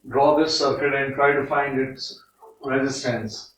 draw this circuit and try to find its resistance.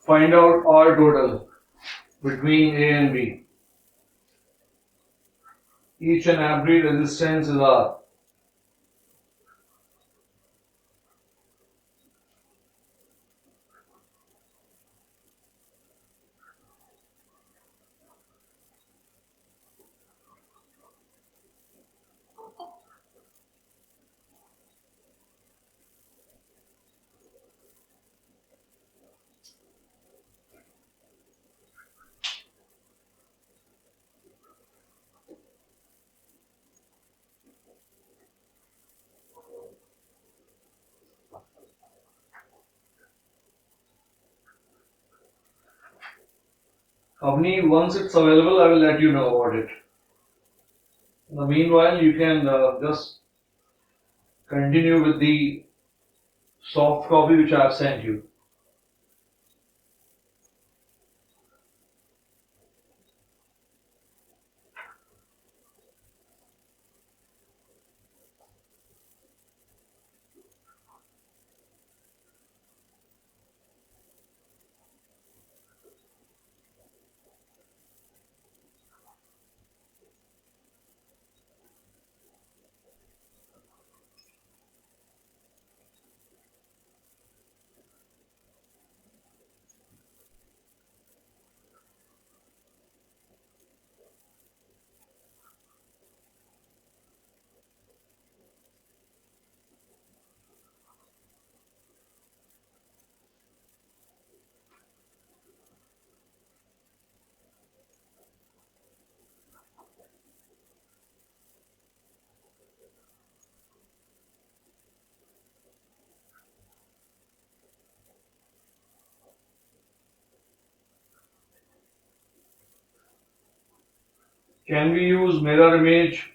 Find out R total between A and B. Each and every resistance is R. Avni, once it's available, I will let you know about it. In the meanwhile, you can just continue with the soft copy which I have sent you. Can we use mirror image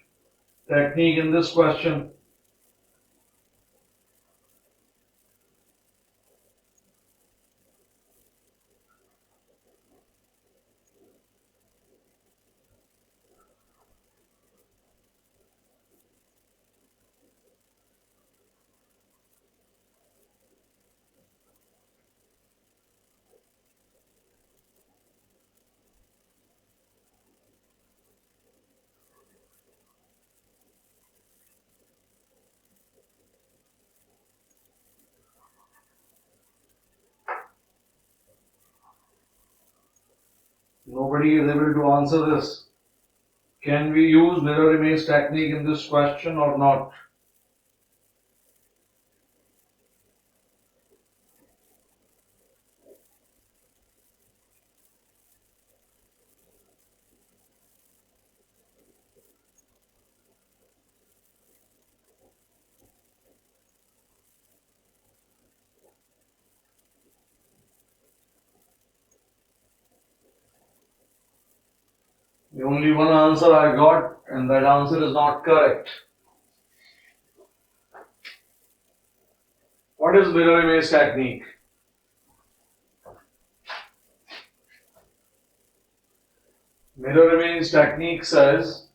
technique in this question? Nobody is able to answer this. Can we use mirror image technique in this question or not? The only one answer I got, and that answer is not correct. What is mirror image technique? Mirror image technique says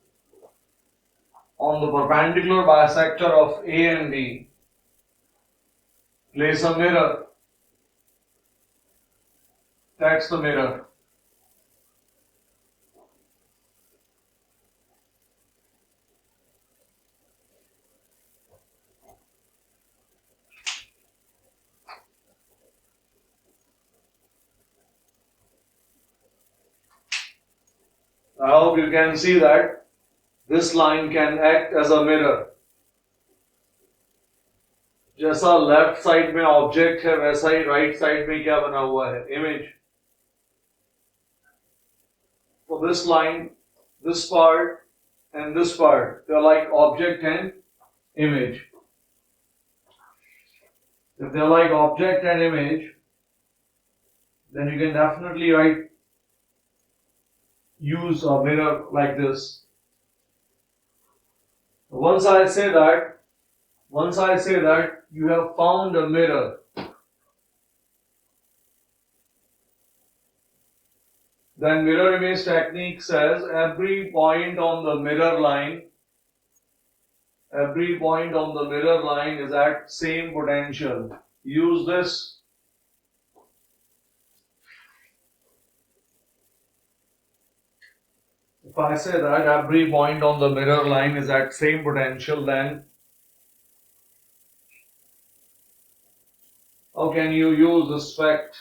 on the perpendicular bisector of A and B, place a mirror. That's the mirror. I hope you can see that this line can act as a mirror. जैसा left side में object है वैसा ही right side में क्या बना हुआ है, image. So this line, this part and this part, they are like object and image. If they are like object and image, then you can definitely use a mirror like this. Once I say that you have found a mirror, then mirror image technique says every point on the mirror line is at same potential. Use this. If I say that every point on the mirror line is at same potential, then how can you use this fact?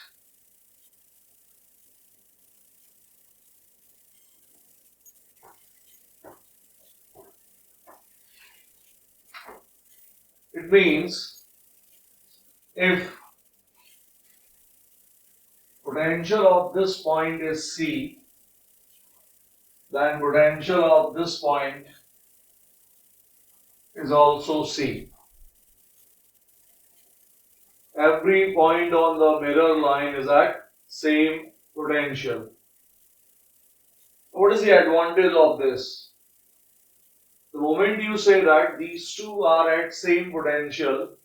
It means if potential of this point is C, then potential of this point is also C. Every point on the mirror line is at same potential. What is the advantage of this? The moment you say that these two are at same potential,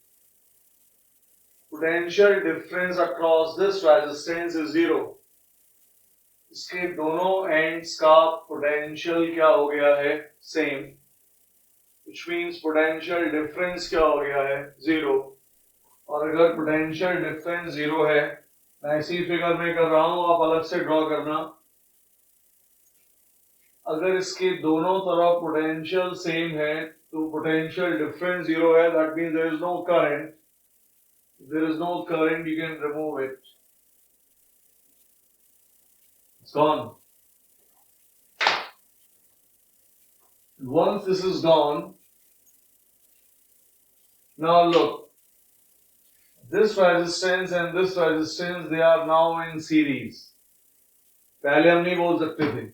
potential difference across this resistance is zero. इसके दोनों ends का potential क्या हो गया है, same, which means potential difference क्या हो गया है, zero. और अगर potential difference zero है, मैं इसी फिगर में कर रहा हूं, आप अलग से ड्रॉ करना. अगर इसके दोनों तरफ पोटेंशियल सेम है तो पोटेंशियल डिफरेंस जीरो है. That means there is no current. There is no current, you can remove it. It's gone. Once this is gone, now look, this resistance and this resistance, they are now in series. पहले हम नहीं बोल सकते थे.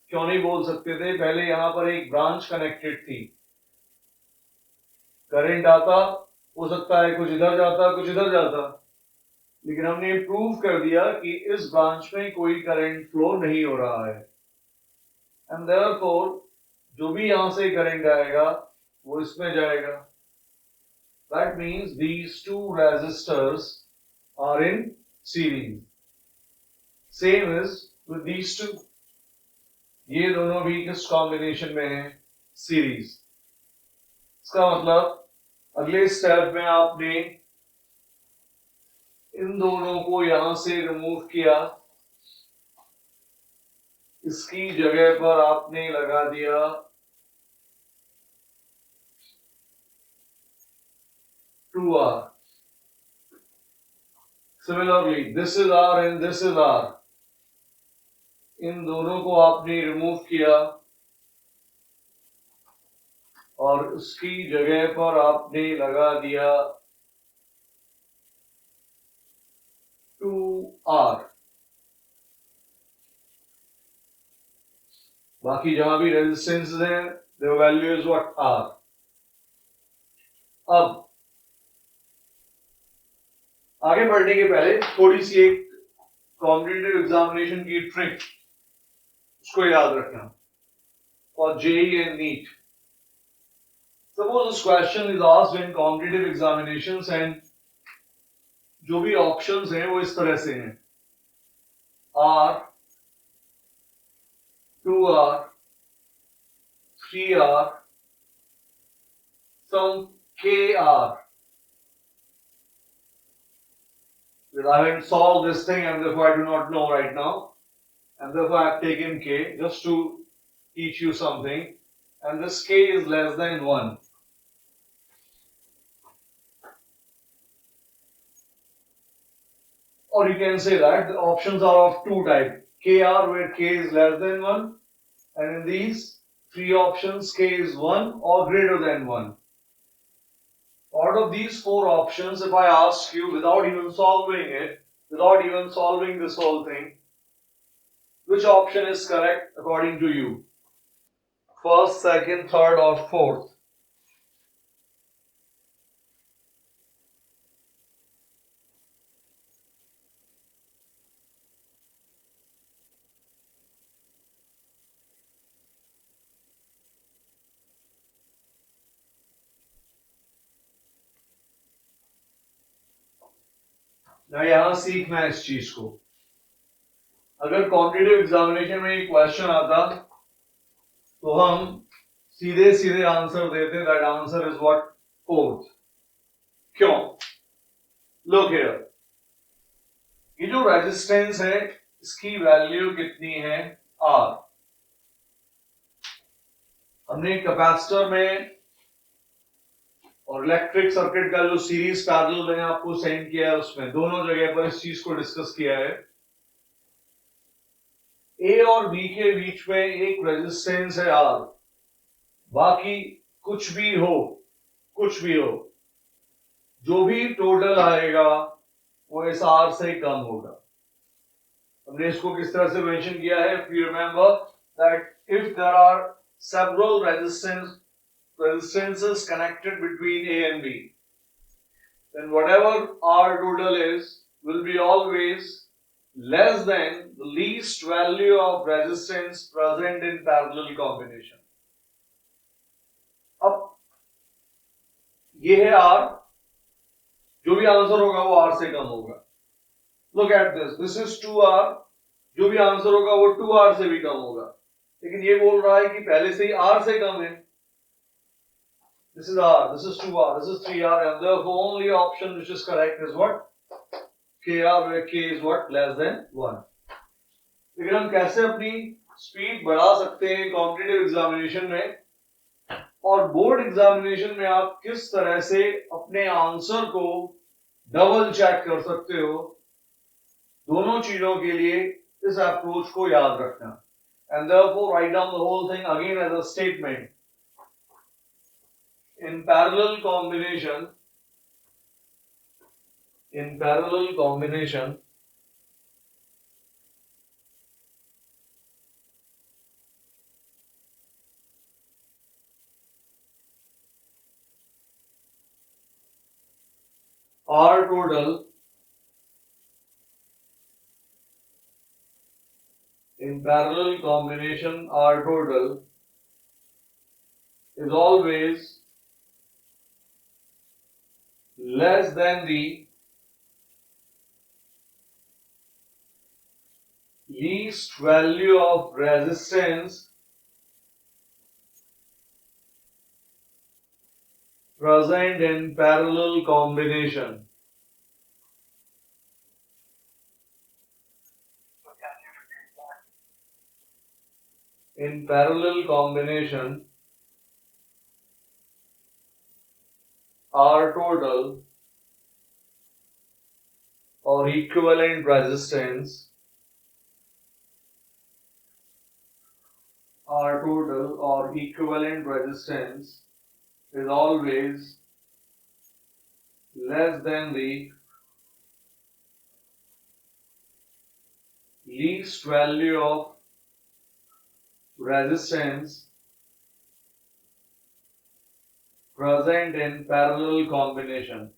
क्यों नहीं बोल सकते थे? पहले यहां पर एक ब्रांच कनेक्टेड थी. करंट आता, हो सकता है कुछ इधर जाता कुछ इधर जाता, लेकिन हमने प्रूव कर दिया कि इस ब्रांच में कोई करंट फ्लो नहीं हो रहा है. एंड देयरफॉर जो भी यहां से करंट आएगा वो इसमें जाएगा. That means these two resistors are in series. Same is with these two. ये दोनों भी किस कॉम्बिनेशन में है, सीरीज. इसका मतलब अगले स्टेप में आपने इन दोनों को यहां से रिमूव किया, इसकी जगह पर आपने लगा दिया 2R. Similarly this is R and this is R. इन दोनों को आपने रिमूव किया और उसकी जगह पर आपने लगा दिया 2R. बाकी जहां भी रेजिस्टेंस हैं, their value is what? R. अब आगे बढ़ने के पहले थोड़ी सी एक कॉम्पिटिटिव एग्जामिनेशन की ट्रिक, उसको याद रखना. For JEE and NEET, suppose this question is asked in competitive examinations and जो भी ऑप्शंस हैं वो इस तरह से हैं: R, 2R, 3R, some KR. I haven't solved this thing and therefore I do not know right now, and therefore I have taken K just to teach you something, and this K is less than 1. Or you can say that the options are of two types: KR where K is less than 1 And in these three options, K is 1 or greater than 1. Out of these four options, if I ask you without even solving it, without even solving this whole thing, which option is correct according to you? First, second, third, or fourth? ना यहां सीखना है इस चीज को. अगर competitive examination में एक क्वेश्चन आता तो हम सीधे सीधे आंसर देते. That answer is what? Fourth. क्यों? लुक हियर, ये जो रेजिस्टेंस है इसकी वैल्यू कितनी है? आर. हमने कैपेसिटर में और इलेक्ट्रिक सर्किट का जो सीरीज पैरेलल मैंने आपको सेंड किया है उसमें दोनों जगह पर इस चीज को डिस्कस किया है. ए और बी के बीच में एक रेजिस्टेंस है आर. बाकी कुछ भी हो, कुछ भी हो, जो भी टोटल आएगा वो इस आर से कम होगा. हमने इसको किस तरह से मेंशन किया है? If you remember that if there are several resistances connected between A and B, then whatever R total is will be always less than the least value of resistance present in parallel combination. अब ये है R, जो भी answer होगा वो R से कम होगा. Look at this, this is 2R, जो भी आंसर होगा वो 2R से भी कम होगा. लेकिन ये बोल रहा है कि पहले से ही R से कम है. This is R, this is 2R, this is 3R, and therefore only option which is correct is what? KR, where K is what? Less than 1. लेकिन हम कैसे अपनी स्पीड बढ़ा सकते हैं कॉम्पिटिटिव एग्जामिनेशन में, और बोर्ड एग्जामिनेशन में आप किस तरह से अपने आंसर को डबल चेक कर सकते हो, दोनों चीजों के लिए इस अप्रोच को याद रखना. And therefore write down the whole thing again as a statement. In parallel combination, R total is always less than the least value of resistance present in parallel combination. In parallel combination, R total or equivalent resistance, R total or equivalent resistance is always less than the least value of resistance present in parallel combination.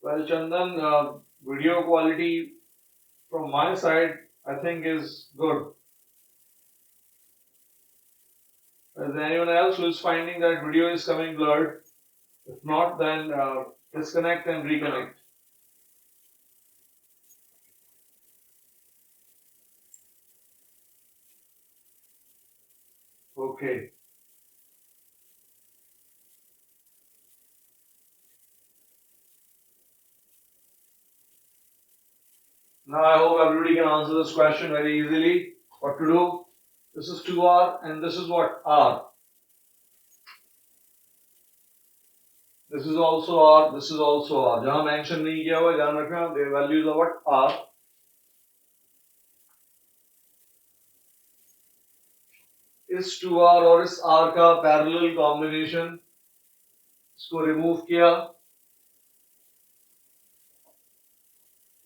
Well, Chandan, video quality from my side, I think is good. Is there anyone else who is finding that video is coming blurred? If not, then disconnect and reconnect. Okay. Now I hope everybody can answer this question very easily. What to do? This is 2r and this is what? R. This is also R, this is also R. जहाँ mention नहीं किया हुआ ध्यान रखना, the values are what? R. इस 2R और इस R का parallel combination, इसको remove किया,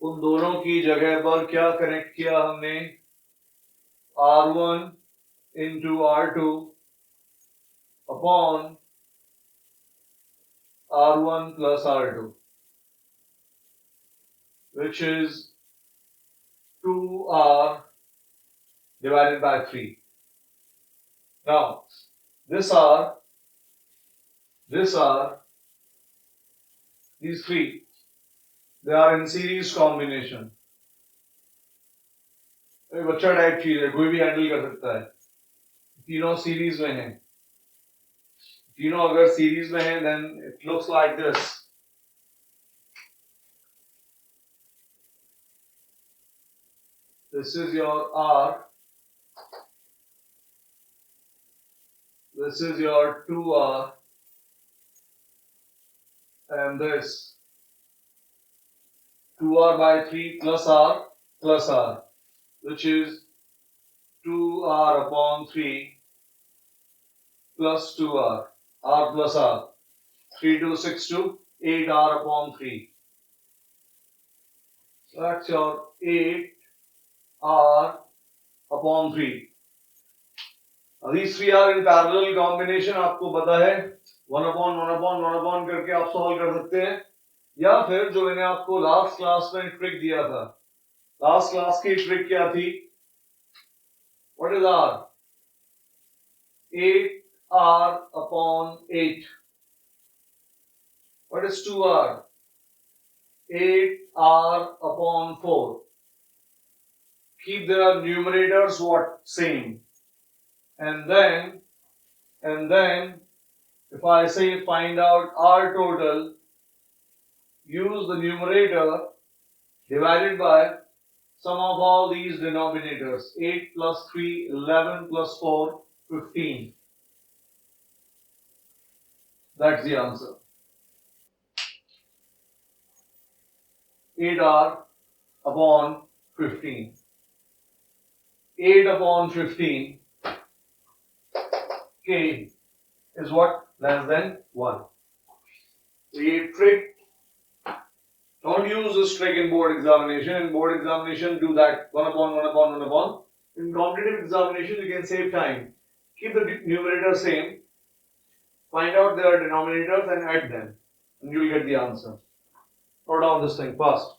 उन दोनों की जगह पर क्या connect किया हमने? R1 into R2 upon R1 plus R2, which is 2R divided by 3. Now, this R, these three, they are in series combination. एक बच्चा टाइप चीज है, कोई भी हैंडल कर सकता है. तीनों सीरीज में हैं. तीनों अगर सीरीज में हैं, then it looks like this. This is your R. This is your 2R. And this 2R by 3 plus R, which is 2R upon 3 plus 2R, R plus R. 3 to 6 to 8R upon 3. So that's your 8R upon 3. Now these three are in parallel combination. आपको पता है 1 upon 1 upon 1 upon करके आप solve कर सकते हैं, या फिर जो मैंने आपको लास्ट क्लास में ट्रिक दिया था. लास्ट क्लास की ट्रिक क्या थी? What is R? 8R upon 8. What is 2R? 8R upon 4. Keep their numerators what? Same. And then if I say find out R total, use the numerator divided by sum of all these denominators. 8 plus 3, 11 plus 4, 15. That's the answer. 8R upon 15. 8 upon 15 K is what? Less than 1. The trick, don't use this trick in board examination. In board examination, do that 1 upon 1 upon 1 upon. In competitive examination, you can save time. Keep the numerator same. Find out their denominators and add them, and you will get the answer. Note down this thing first.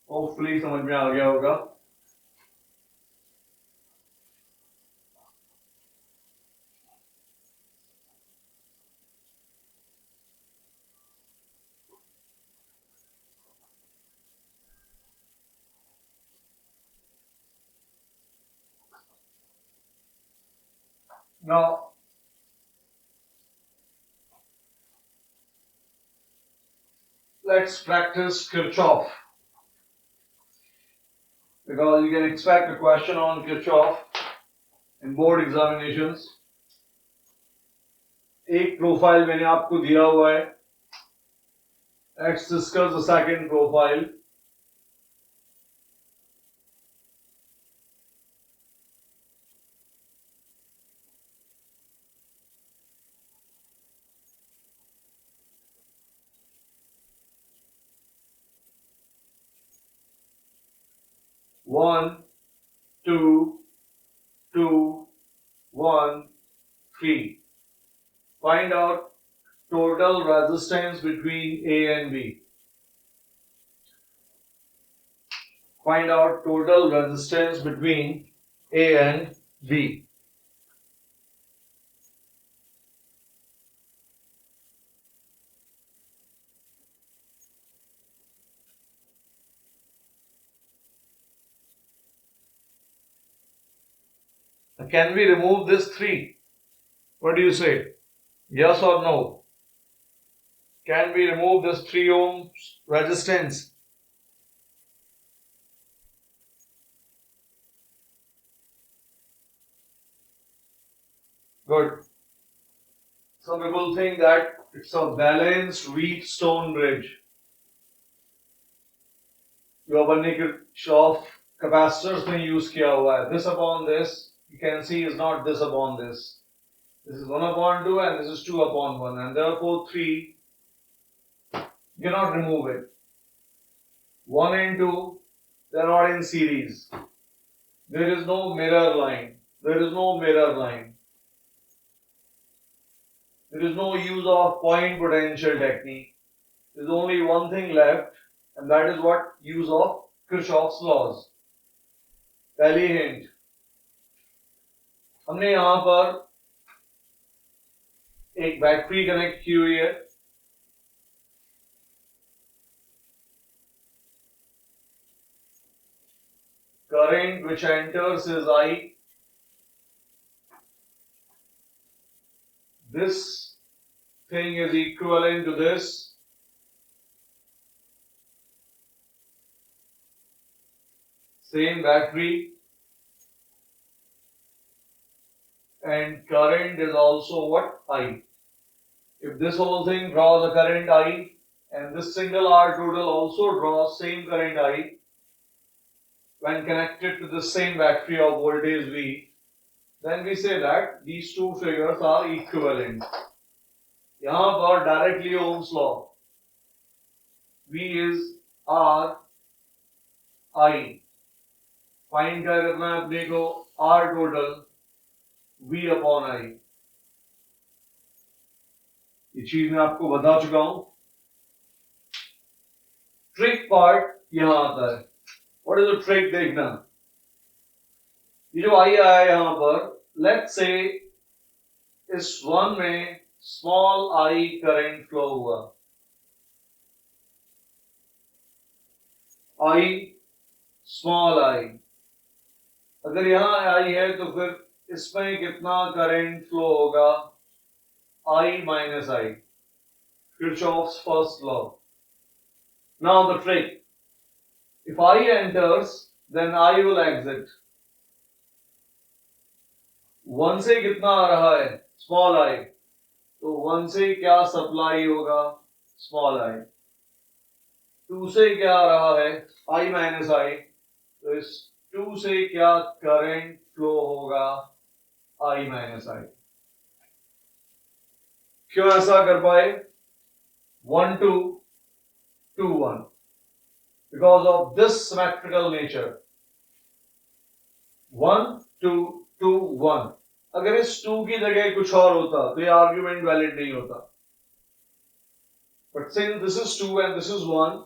Hopefully समझ में आ गया होगा. Now, let's practice Kirchhoff, because you can expect a question on Kirchhoff in board examinations. एक profile मैंने आपको दिया हुआ है. Let's discuss the second profile. 1, 2, 2, 1, 3. Find out total resistance between A and B. Find out total resistance between A and B. Can we remove this 3? What do you say? Yes or no? Can we remove this 3 ohms resistance? Good. Some people think that it's a balanced Wheatstone bridge. जो अपन ने Kirchhoff capacitors में use किया हुआ है. This upon this, you can see is not this upon this. This is 1 upon 2 and this is 2 upon 1, and therefore 3, you cannot remove it. 1 and 2, they are not in series. There is no mirror line. There is no mirror line. There is no use of point potential technique. There is only one thing left, and that is what? Use of Kirchhoff's laws. पहली hint, हमने यहां पर एक battery connect की हुई है. Current which enters is I. This thing is equivalent to this. Same battery. And current is also what? I. If this whole thing draws a current I, and this single R total also draws same current I, when connected to the same battery of voltage V, then we say that these two figures are equivalent. यहाँ पर directly Ohm's law. V is R I. Find क्या करना है अपने को? R total V upon I. ये चीज मैं आपको बता चुका हूं. ट्रिक पार्ट यहां आता है. What is the trick? देखना, ये जो आई आया यहां पर, लेट्स से इस वन में स्मॉल आई करंट फ्लो हुआ. आई स्मॉल आई, अगर यहां आई है तो फिर इसमें कितना करंट फ्लो होगा? I minus I. Kirchhoff's first law. Now the trick. If I enters, then I will exit. 1 से कितना आ रहा है? Small I. तो 1 से क्या सप्लाई होगा? Small I. 2 से क्या आ रहा है? I minus I. तो इस 2 से क्या करंट फ्लो होगा? I minus I. क्यों ऐसा कर पाए? 1 2 2 1, because of this symmetrical nature. 1 2 2 1. अगर इस 2 की जगह कुछ और होता तो ये आर्ग्यूमेंट वैलिड नहीं होता. But since this is 2 and this is 1,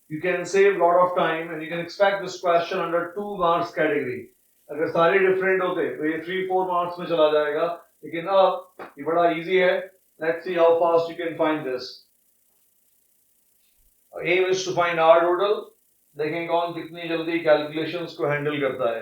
you can save lot of time and you can expect this question under 2 marks category. अगर सारे डिफरेंट होते तो ये 3-4 मार्क्स में चला जाएगा, लेकिन अब ये बड़ा इजी है. Let's see how fast you can find this. Our aim is to find R total. देखें कौन कितनी जल्दी कैलकुलेशंस को हैंडल करता है.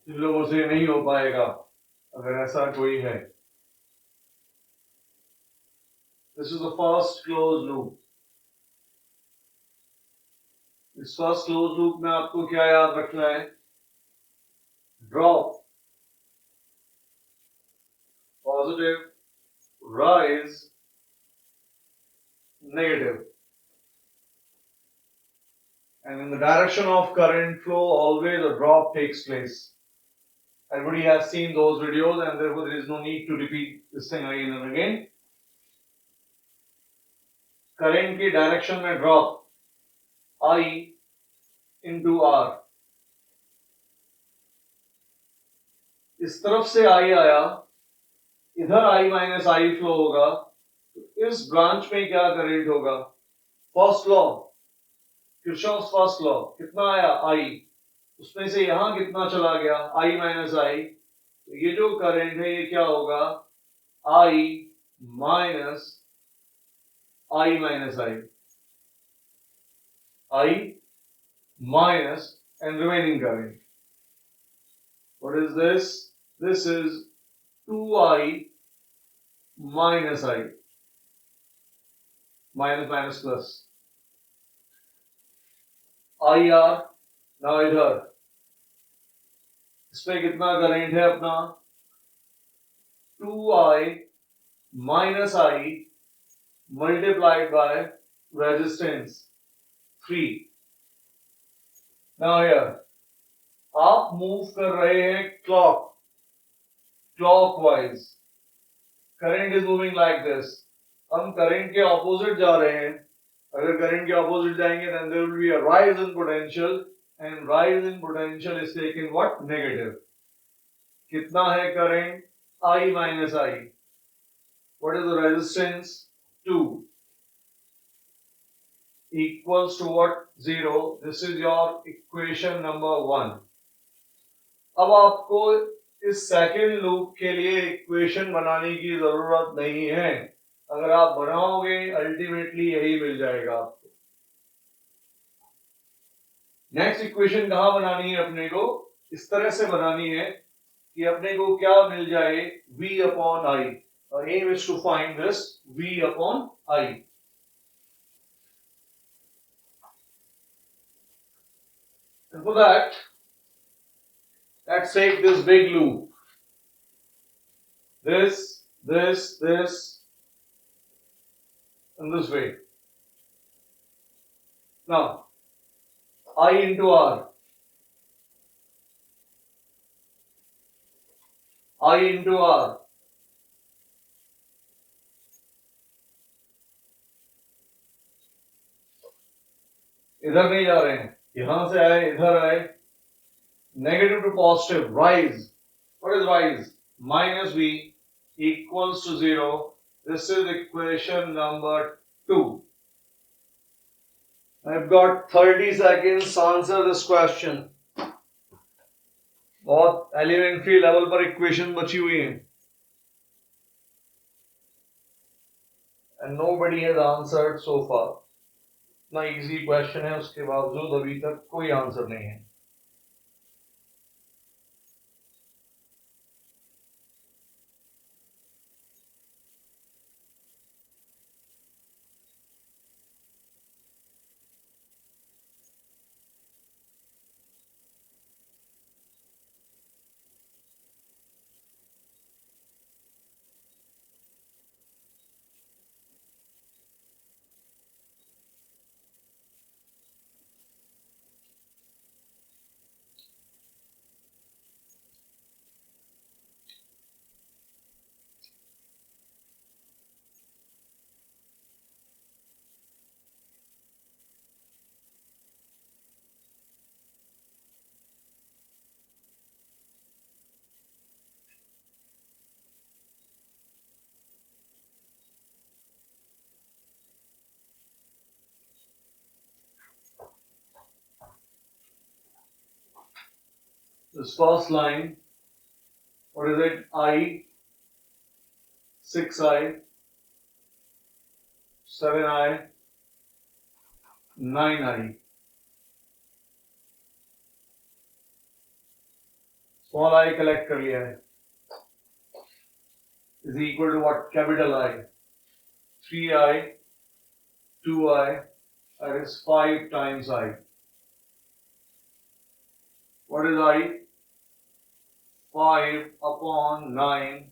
जिन लोगों से नहीं हो पाएगा, अगर ऐसा कोई है। This is the first close loop. इस फर्स्ट क्लोज लूप में आपको क्या याद रखना है? Drop, positive, rise, negative. And in the direction of current flow, always a drop takes place. Everybody has seen those videos, and therefore there is no need to repeat this thing again and again. Current की direction में drop I into R. इस तरफ से I आया, इधर I minus I flow होगा, तो इस ब्रांच में क्या करंट होगा? First law, Kirchhoff's first law, कितना आया? I, उसमें से यहां कितना चला गया? I minus I. तो ये जो करंट है ये क्या होगा? I minus I minus I. I minus and remaining current. What is this? This is 2I minus I. Minus minus plus. IR. Now इधर इसमें कितना करंट है अपना? 2I minus I multiplied by resistance 3. Now here आप move कर रहे हैं clockwise. Current is moving like this. हम करंट के ऑपोजिट जा रहे हैं. अगर करंट के ऑपोजिट जाएंगे then there will be a rise in potential, and rise in potential is taken what? Negative. कितना है current? I minus I. What is the resistance? 2 equals to what? 0. This is your equation number 1. अब आपको इस second loop के लिए equation बनाने की जरूरत नहीं है. अगर आप बनाओगे अल्टीमेटली यही मिल जाएगा आपको. नेक्स्ट इक्वेशन कहां बनानी है अपने को? इस तरह से बनानी है कि अपने को क्या मिल जाए? V upon I. Our aim is to find this V upon I. And for that, let's take this big loop. This, and this way. Now, I into R. I into R. इधर नहीं जा रहे हैं, यहां से आए, इधर आए. Negative to positive, rise. What is rise? Minus V equals to 0. This is equation number 2. I've got 30 seconds to answer this question. बहुत एलिमेंट्री लेवल पर इक्वेशन बची हुई है. And nobody has answered so far. इतना easy question है, उसके बावजूद अभी तक कोई आंसर नहीं है. This first line, what is it? I, 6I, 7I, 9I. Small I collect कर लिया है, is equal to what? Capital I, 3i, 2i, that is 5 times I. What is I? 5 upon 9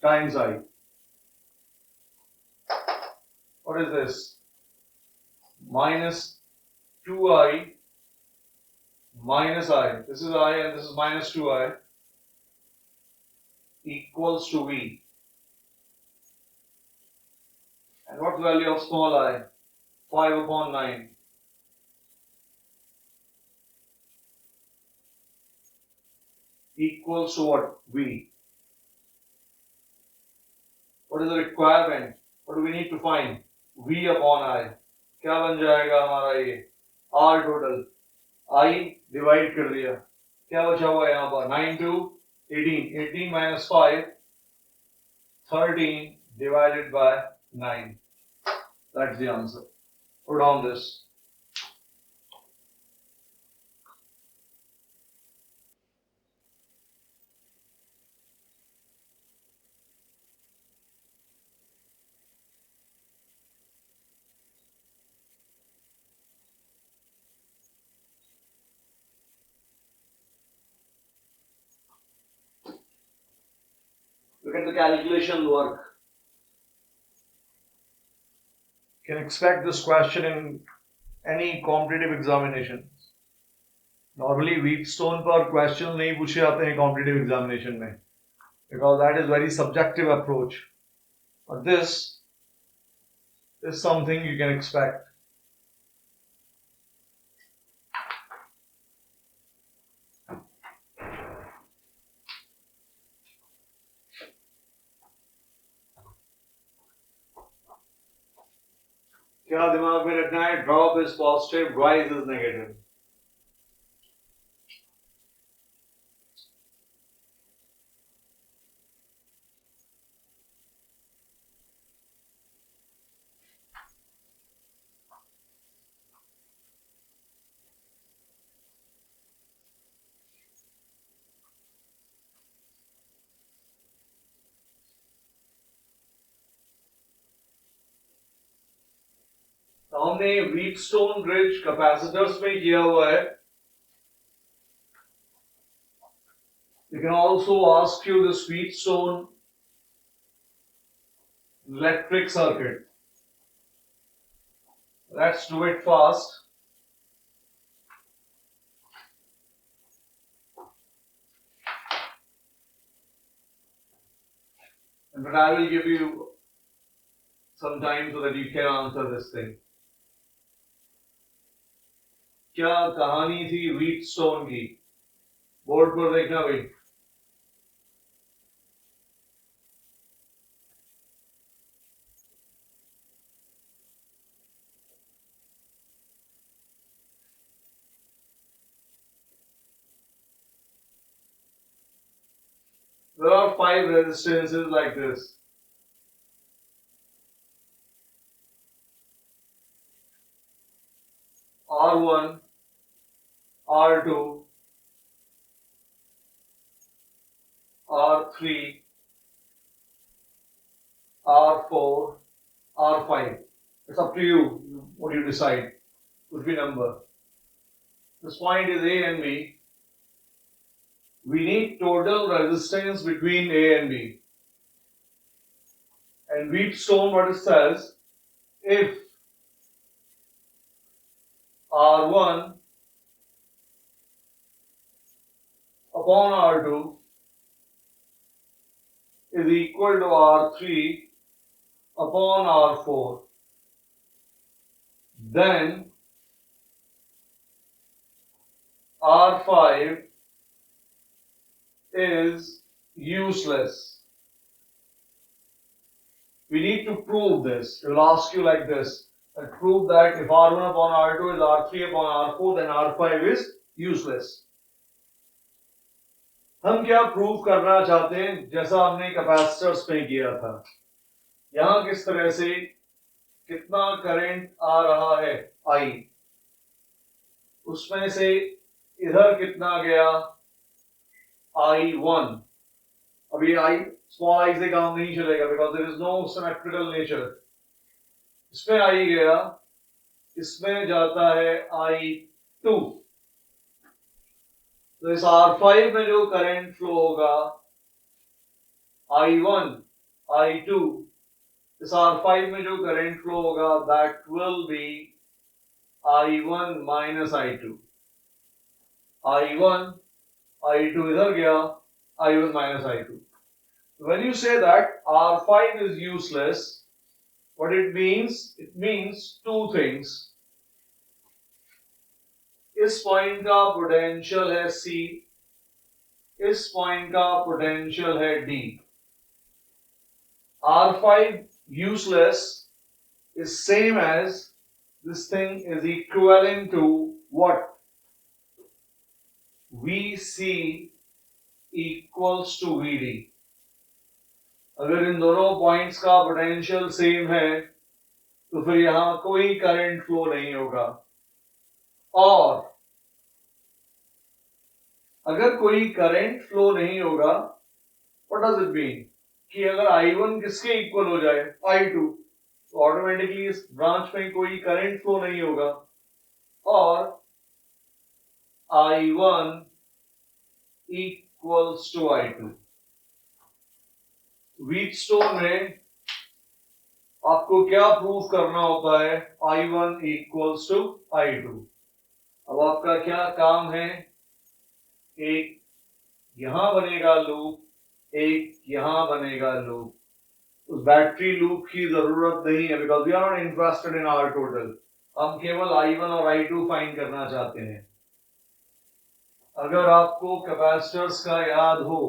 times I. What is this? Minus 2i minus I. This is I and this is minus 2i equals to V. And what value of small I? 5 upon 9. Equals to what? V. What is the requirement? What do we need to find? V upon I. क्या बन जाएगा हमारा ये? R total. I divide कर दिया. क्या बचा हुआ है यहाँ पर? 9 to 18. 18 minus 5. 13 divided by 9. That's the answer. Put on this. Look at the calculation work. You can expect this question in any competitive examination. Normally Wheatstone पर question नहीं पूछे जाते हैं competitive examination में, because that is very subjective approach. But this is something you can expect. क्या दिमाग में रखना है? Drop is positive, rise is negative. तो हमने Wheatstone bridge capacitors में किया हुआ है. You can also ask you this Wheatstone electric circuit. Let's do it fast. But I will give you some time so that you can answer this thing. क्या कहानी थी Wheatstone की? Board पर देखना भाई. There are 5 resistances like this. R1, R2, R3, R4, R5. It's up to you what you decide. Could be number. This point is A and B. We need total resistance between A and B. And Wheatstone, what it says, if R1 upon R2 is equal to R3 upon R4, then R5 is useless. We need to prove this. It will ask you like this. And prove that if R1 upon R2 is R3 upon R4, then R5 is useless. हम क्या prove करना चाहते हैं? जैसा हमने capacitors में किया था. यहां किस तरह से कितना करंट आ रहा है? I. उसमें से इधर कितना गया? I1. अभी I स्मॉल I से काम नहीं चलेगा because there is no symmetrical nature. इसमें I गया, इसमें जाता है I2. तो इस R5 में जो करंट फ्लो होगा I1, I2, इस R5 में जो करंट फ्लो होगा that will be I1 minus I2. I1, I2 इधर गया, I1 minus I2. When you say that R5 is useless, what it means? It means two things. इस point का potential है C, इस point का potential है D. R5 useless is same as this thing is equivalent to what? VC equals to VD. अगर इन दोनों points का potential same है तो फिर यहां कोई करंट फ्लो नहीं होगा. और अगर कोई करंट फ्लो नहीं होगा, व्हाट डज इट मीन? कि अगर I1 किसके इक्वल हो जाए? I2, तो ऑटोमेटिकली इस ब्रांच में कोई करंट फ्लो नहीं होगा और I1 equals to I2. Wheatstone में आपको क्या प्रूव करना होता है? I1 equals to I2. अब आपका क्या काम है? एक यहां बनेगा लूप, एक यहां बनेगा लूप. उस बैटरी लूप की जरूरत नहीं है because we are not interested in R total. हम केवल I1 और I2 फाइंड करना चाहते हैं. अगर आपको कैपेसिटर्स का याद हो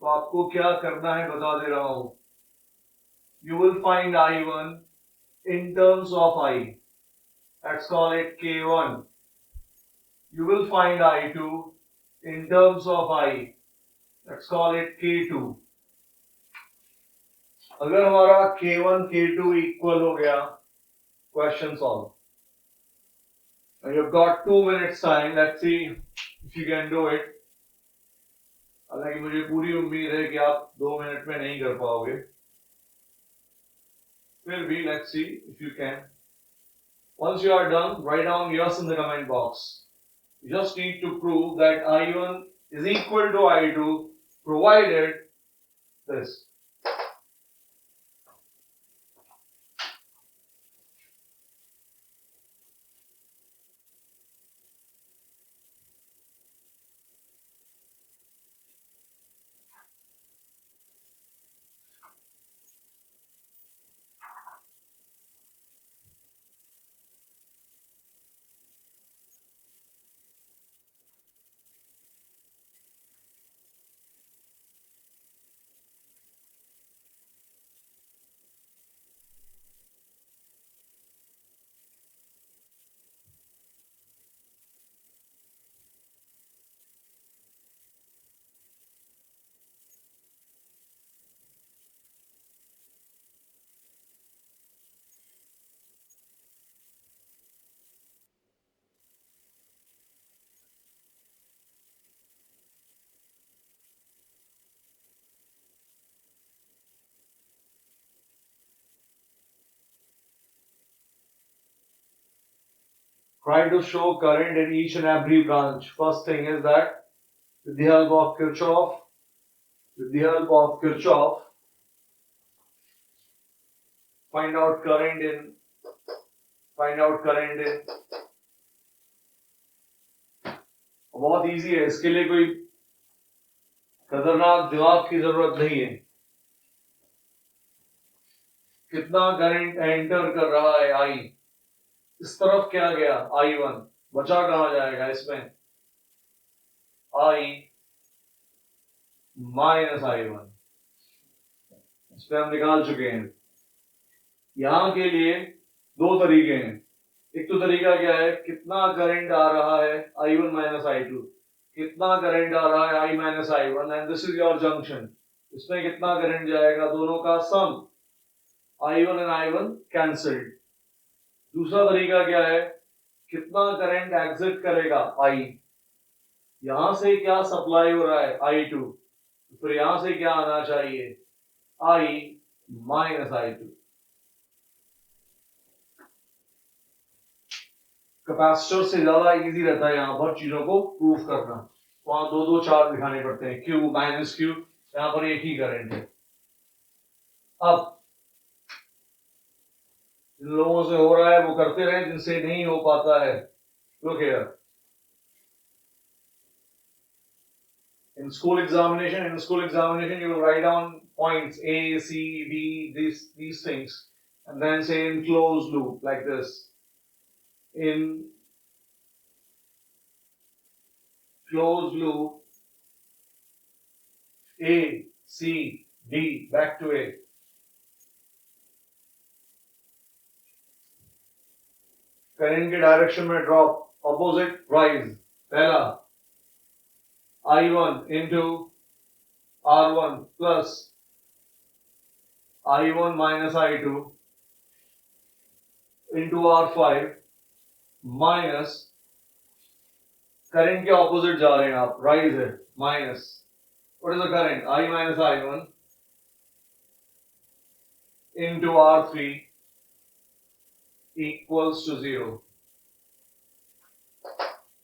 तो आपको क्या करना है बता दे रहा हूं. You will find I1 in terms of I. Let's call it K1. You will find I2 in terms of I. Let's call it K2. अगर हमारा K1 K2 इक्वल हो गया, question solve. You've got 2 minutes time. Let's see if you can do it. हालांकि मुझे पूरी उम्मीद है कि आप 2 मिनट में नहीं कर पाओगे. फिर भी let's see if you can. Once you are done, write down yes in the comment box. You just need to prove that I1 is equal to I2 provided this. Try to show current in each and every branch. First thing is that with the help of Kirchhoff, find out current in. बहुत easy है, इसके लिए कोई खतरनाक जवाब की जरूरत नहीं है. कितना करंट एंटर कर रहा है I. इस तरफ क्या गया? I1. बचा कहां जाएगा इसमें? I minus I1. इस पे हम निकाल चुके हैं. यहां के लिए दो तरीके हैं. एक तो तरीका क्या है? कितना करंट आ रहा है I1 माइनस I2, कितना करंट आ रहा है I minus I1, and this is your junction. इसमें कितना करंट जाएगा? दोनों का सम. I1 and I1 cancelled. दूसरा तरीका क्या है? कितना करंट एग्जिट करेगा I. यहां से क्या सप्लाई हो रहा है I2, फिर यहां से क्या आना चाहिए I माइनस I2। कैपेसिटर से ज्यादा इजी रहता है यहां पर चीजों को प्रूफ करना, वहां दो दो चार्ज दिखाने पड़ते हैं, Q माइनस Q, यहां पर एक ही करंट है। अब जिन लोगों से हो रहा है वो करते रहे, जिनसे नहीं हो पाता है, look here, in school examination you will write down points A, C, D, these things, and then say in closed loop like this, in closed loop A, C, D, back to A। Current के direction में drop, opposite rise, पहला I1 into R1 plus I1 minus I2 into R5 minus, current के opposite जा रहे हैं आप, rise है, minus, what is the current I minus I1 into R3 equals to 0।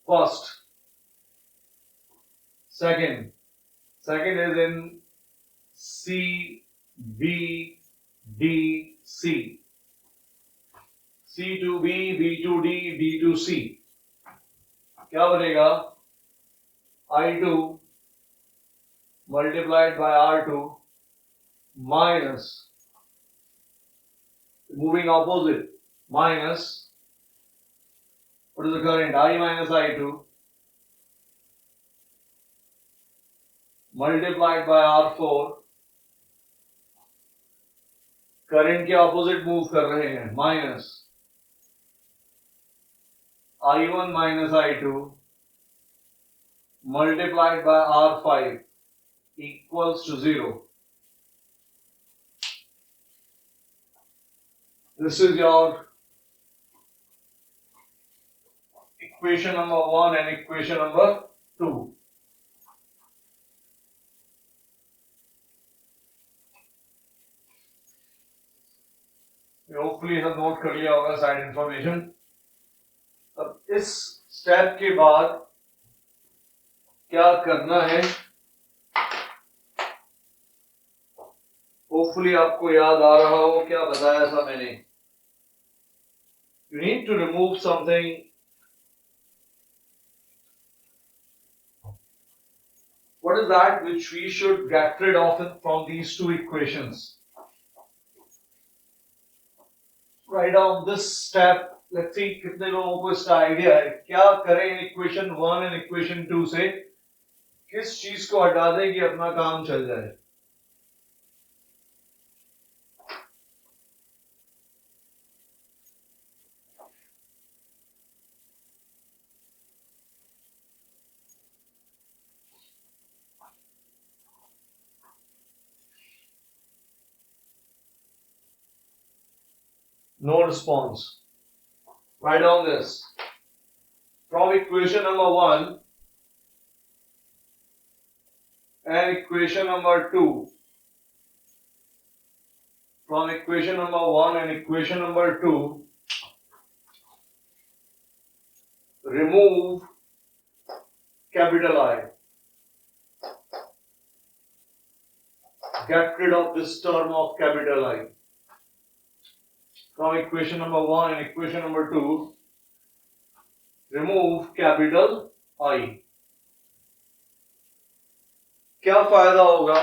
First, second is in C, B, D, C, C to B, B to D, D to C, क्या बनेगा I2 multiplied by R2 minus, moving opposite, minus, what is the current I minus I2 multiplied by R4, current के opposite move कर रहे हैं, minus I1 minus I2 multiplied by R5 equals to 0। This is your equation number 1 and equation number 2। Hopefully सब note कर लिया होगा side information. अब इस स्टेप के बाद क्या करना है, होपफुली आपको याद आ रहा हो क्या बताया था मैंने। You need to remove something, what is that which we should get rid of from these two equations? Write down this step, let's see कितने लोगों को इसका आइडिया है, क्या करें इक्वेशन 1 एंड इक्वेशन 2 से, किस चीज को हटा दें कि अपना काम चल जाए। No response. Write down this. From equation number 1 and equation number 2. From equation number 1 and equation number 2, remove capital I. Get rid of this term of capital I. From equation number 1 and equation number 2, remove capital I। क्या फायदा होगा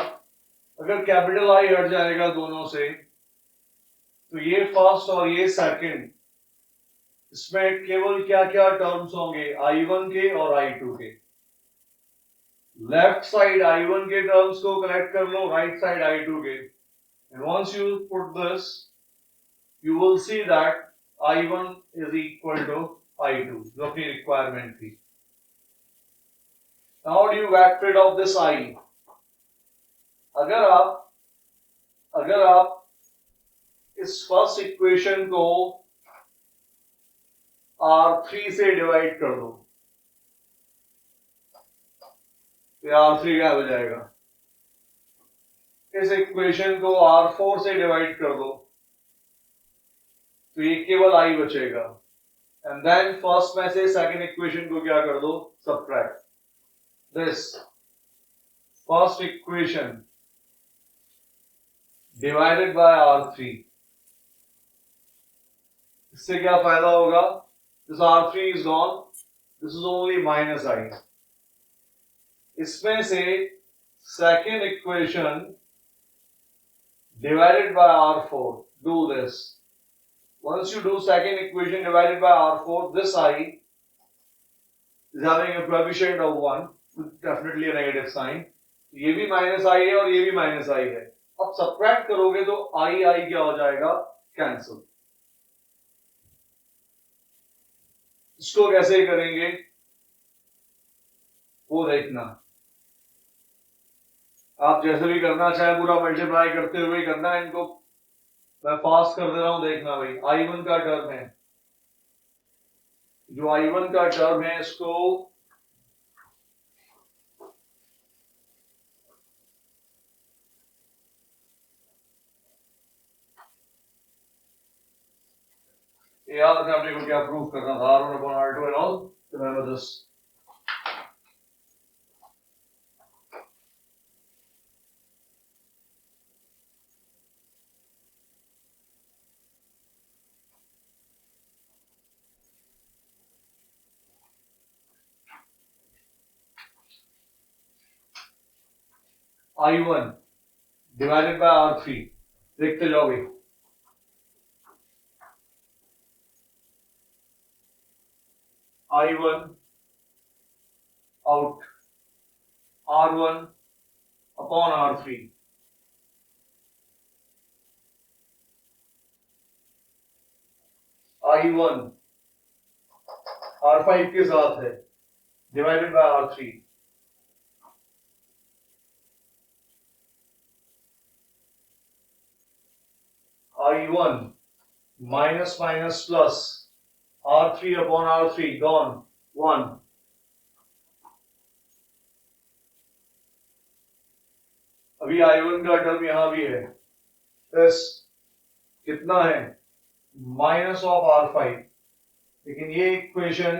अगर capital I हट जाएगा दोनों से, तो ये फर्स्ट और ये सेकंड, इसमें केवल क्या क्या टर्म्स होंगे, I1 के और I2 के। लेफ्ट साइड I1 के टर्म्स को कलेक्ट कर लो, राइट साइड I2 के, and once you put this you will see that I1 is equal to I2, जो अपनी रिक्वायरमेंट थी। Now do you get rid of this I? अगर आप इस फर्स्ट इक्वेशन को R3 से डिवाइड कर दो, तो R3 क्या हो जाएगा, इस इक्वेशन को R4 से डिवाइड कर दो तो ये केवल I बचेगा, एंड देन फर्स्ट में से सेकंड इक्वेशन को क्या कर दो, subtract this first equation divided by R3। इससे क्या फायदा होगा, this R3 is gone, this is only minus I। इसमें से second equation divided by R4, do this. Once you do second equation divided by R4, this I is having a coefficient of 1, definitely a negative sign. ये भी minus I है और ये भी minus I है। अब सब्ट्रैक्ट करोगे तो I क्या हो जाएगा, कैंसिल। इसको कैसे करेंगे वो देखना, आप जैसे भी करना चाहे पूरा मल्टीप्लाई करते हुए करना है इनको, मैं फास्ट कर दे रहा हूं, देखना भाई। I1 का टर्म है, जो I1 का टर्म है इसको याद रखना, अपने को क्या प्रूव करना था, R1 upon R2 and all, remember this। I1 divided by R3, देखते जाओ भाई। I1 out R1 upon R3, I1 R5 के साथ है divided by R3, I1 minus minus plus R3 upon R3 gone 1। अभी I1 का टर्म यहां भी है, इस कितना है, माइनस ऑफ R5, लेकिन ये इक्वेशन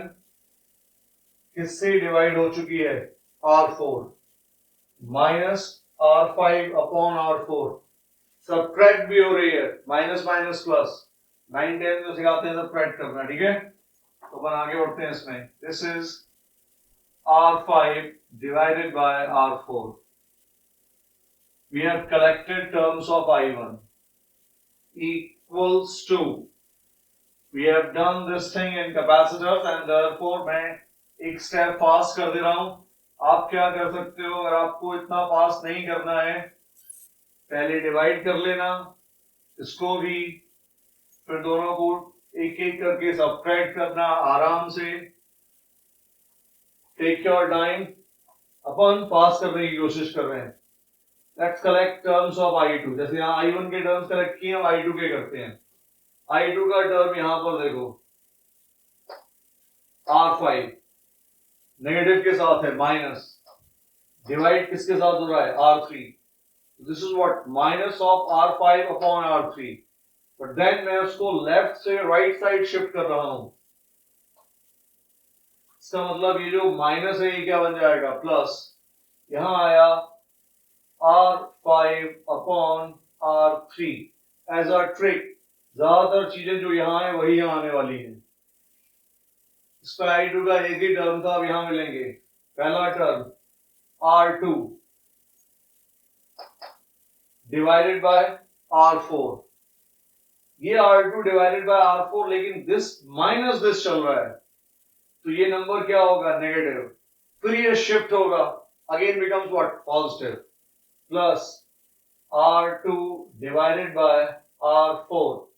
किससे डिवाइड हो चुकी है, R4, minus R5 upon R4, subtract भी हो रही है, माइनस माइनस प्लस, 9 10 में सिखाते हैं सब्ट्रैक्ट करना, ठीक है। तो अपन आगे बढ़ते हैं इसमें, this is R5 divided by R4, we have collected terms of I1 equals to, we have done this thing in capacitors and therefore मैं एक स्टेप फास्ट कर दे रहा हूं। आप क्या कर सकते हो, अगर आपको इतना फास्ट नहीं करना है, पहले डिवाइड कर लेना इसको भी, फिर दोनों को एक एक करके सब्ट्रैक्ट करना आराम से, टेक योर टाइम, अपन पास करने की कोशिश कर रहे हैं। Let's collect terms of I2, जैसे यहाँ I1 के टर्म्स कलेक्ट किए, हम I2 के करते हैं। I2 का टर्म यहां पर देखो, R5 नेगेटिव के साथ है, माइनस, डिवाइड किसके साथ हो रहा है, R3, this is what, minus of R5 upon R3, but then मैं उसको लेफ्ट से राइट साइड शिफ्ट कर रहा हूं, इसका मतलब ये जो माइनस है ये क्या बन जाएगा, प्लस, यहां आया R5 upon R3 as a trick, ज्यादातर चीजें जो यहां है वही यहां आने वाली हैं। इसका I2 का एक ही टर्म था, अब यहां मिलेंगे, पहला term R2 divided by R4, ये R2 डिवाइडेड बाय R4, लेकिन दिस माइनस दिस चल रहा है, तो ये नंबर क्या होगा, नेगेटिव, फिर ये शिफ्ट होगा, again becomes what, positive, plus R2 divided by R4।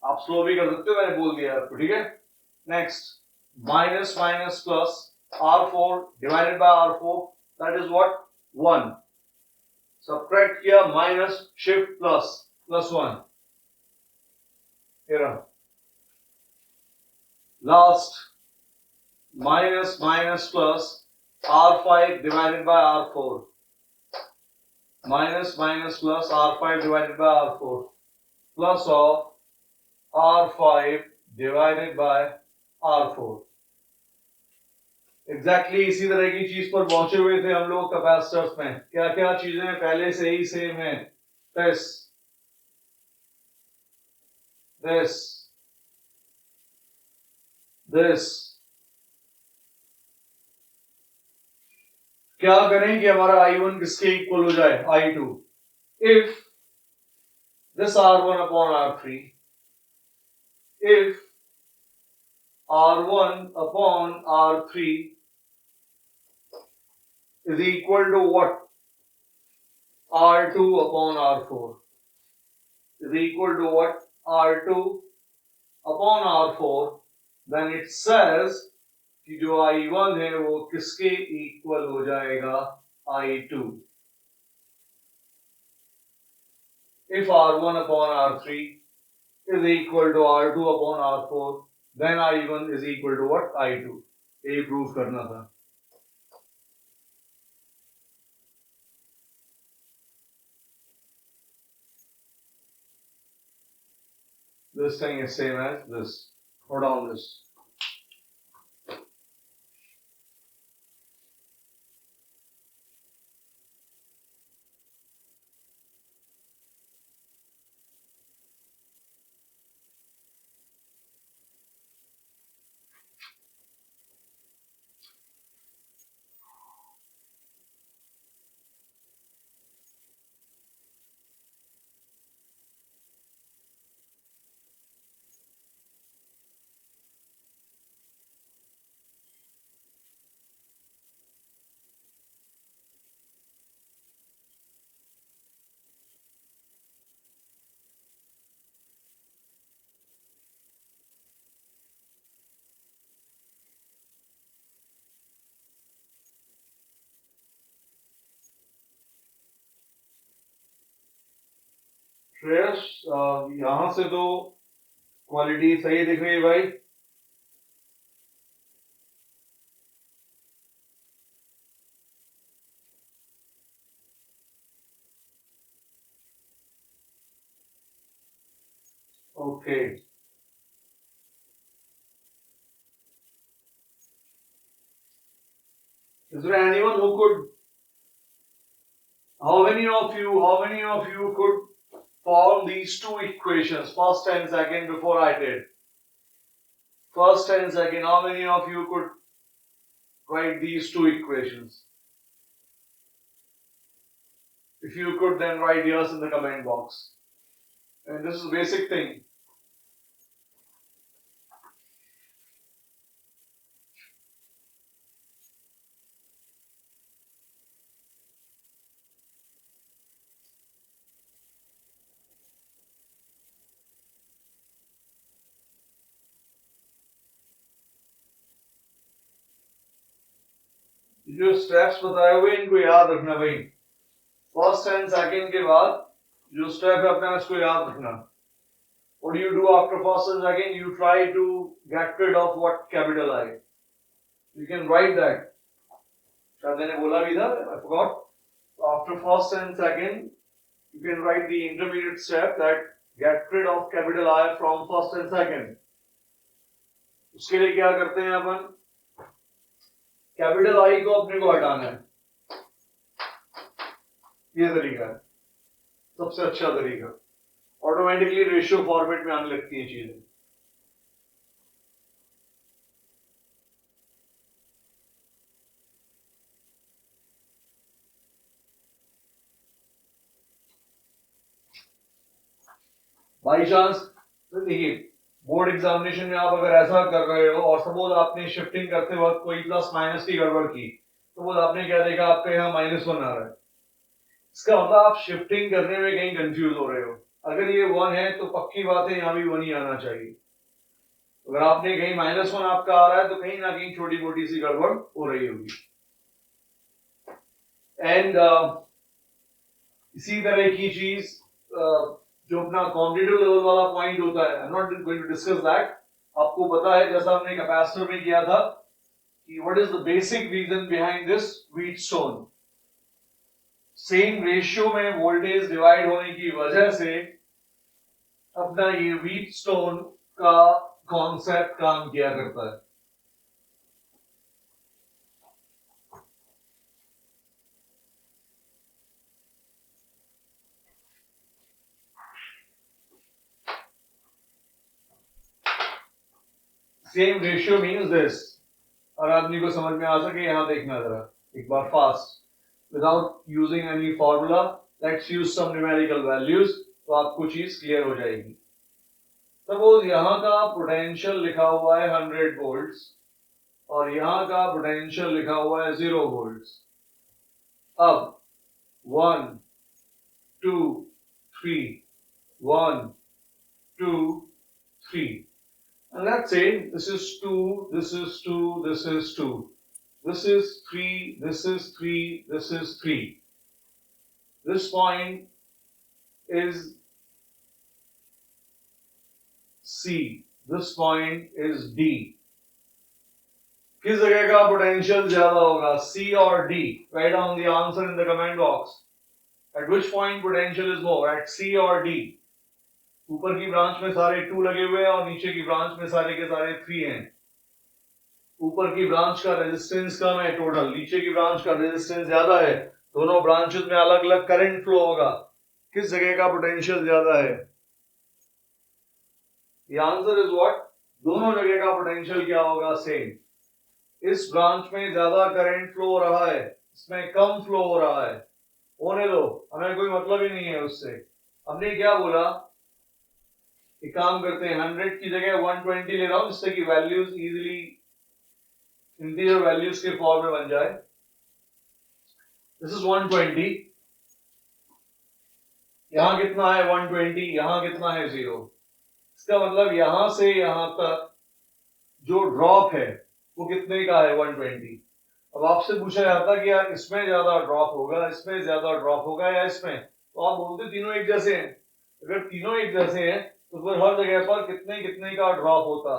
आप स्लो भी कर सकते हो, मैंने बोल दिया आपको, ठीक है। Next, minus minus plus R4 divided by R4, that is what, 1, subtract किया, minus, shift, plus, plus 1, last minus minus plus R5 divided by R4 minus minus plus R5 divided by R4 plus of R5 divided by R4. Exactly इसी तरह की चीज पर पहुंचे हुए थे हम लोग कैपेसिटर्स में। क्या क्या चीजें पहले से ही सेम है? this this क्या करें कि हमारा I1 किसके इक्वल हो जाए? I2। if this R1 upon R3, if R1 upon R3 is equal to what? R2 upon R4 is equal to what? R2 upon R4, then it says कि जो I1 है वो किसके इक्वल हो जाएगा? I2। if R1 upon R3 is equal to R2 upon R4, then I1 is equal to what? I2। ये prove करना था। This thing is same as this, or down this। Shreyas, यहां से तो क्वालिटी सही दिख रही है भाई। Okay, is there anyone who could, how many of you could form these two equations, first and second, before I did? First and second, how many of you could write these two equations? If you could, then write yours in the comment box. And this is a basic thing. जो steps बताए हुए इनको याद रखना भाई। First and second के बाद जो स्टेप है अपना इसको याद रखना। What do you do after first and second? You try to get rid of what? Capital I. You can write that. शायद मैंने बोला भी था, I forgot. After first and second, you can write the intermediate step that get rid of capital I from first and second. उसके लिए क्या करते हैं अपन? कैपिटल आई को अपने को हटाना है। ये तरीका है सबसे अच्छा तरीका। ऑटोमेटिकली रेशियो फॉर्मेट में आने लगती है चीजें। बाई चांस देखिए, बोर्ड एग्जामिनेशन में आप अगर ऐसा कर रहे हो और सपोज आपने शिफ्टिंग करते वक्त कोई प्लस माइनस की गड़बड़ की, तो वो आपने क्या देखा, आपके यहाँ -1 आ रहा है। इसका मतलब आप शिफ्टिंग करने में कहीं कंफ्यूज हो रहे हो। अगर ये 1 है तो पक्की बात है यहाँ भी 1 ही आना चाहिए। अगर आपने कहीं -1 आपका आ रहा है तो कहीं ना कहीं छोटी मोटी सी गड़बड़ हो रही होगी। एंड इसी तरह की चीज जो अपना कॉम्पिटिटिव लेवल वाला पॉइंट होता है, I am not going to discuss that. आपको पता है जैसा हमने कैपेसिटर में किया था what is the basic reason behind this Wheatstone? Same ratio में वोल्टेज डिवाइड होने की वजह से अपना ये Wheatstone का कॉन्सेप्ट काम किया करता है. Same ratio means this. और आदमी को समझ में आ सके यहां देखना जरा एक बार fast without using any formula. Let's use some numerical values तो आपको चीज क्लियर हो जाएगी. सपोज यहां का पोटेंशियल लिखा हुआ है 100 वोल्ट्स और यहां का पोटेंशियल लिखा हुआ है 0 वोल्ट्स. अब 1 2 3 1 2 3. And let's say this is 2, this is 2, this is 2. This is 3, this is 3, this is 3. This point is C. This point is D. किस जगह का पोटेंशियल ज्यादा होगा, C और D? Write down the answer in the comment box. At which point potential is more, at C or D? ऊपर की branch में सारे 2 लगे हुए हैं और नीचे की ब्रांच में सारे के सारे 3 हैं. ऊपर की ब्रांच का रेजिस्टेंस कम है टोटल, नीचे की ब्रांच का रेजिस्टेंस ज्यादा है. दोनों ब्रांचेस में अलग अलग करंट फ्लो होगा. किस जगह का पोटेंशियल ज्यादा है? The answer is what? दोनों जगह का पोटेंशियल क्या होगा? सेम. इस ब्रांच में ज्यादा करंट फ्लो हो रहा है, इसमें कम फ्लो हो रहा है. होने दो, हमें कोई मतलब ही नहीं है उससे. हमने क्या बोला, एक काम करते हैं 100 की जगह 120 ले रहा हूं जिससे कि वैल्यूज इजीली इंटीजर वैल्यूज के फॉर्म में बन जाए. This is 120. यहां कितना है 120, यहां कितना है 0. इसका मतलब यहां से यहां तक जो ड्रॉप है वो कितने का है 120. अब आपसे पूछा जाता कि यार इसमें ज्यादा ड्रॉप होगा, इसमें ज्यादा ड्रॉप होगा या इसमें, तो आप बोलते तीनों एक जैसे हैं. अगर तीनों एक जैसे हैं तो फिर हर जगह पर कितने कितने का ड्रॉप होता?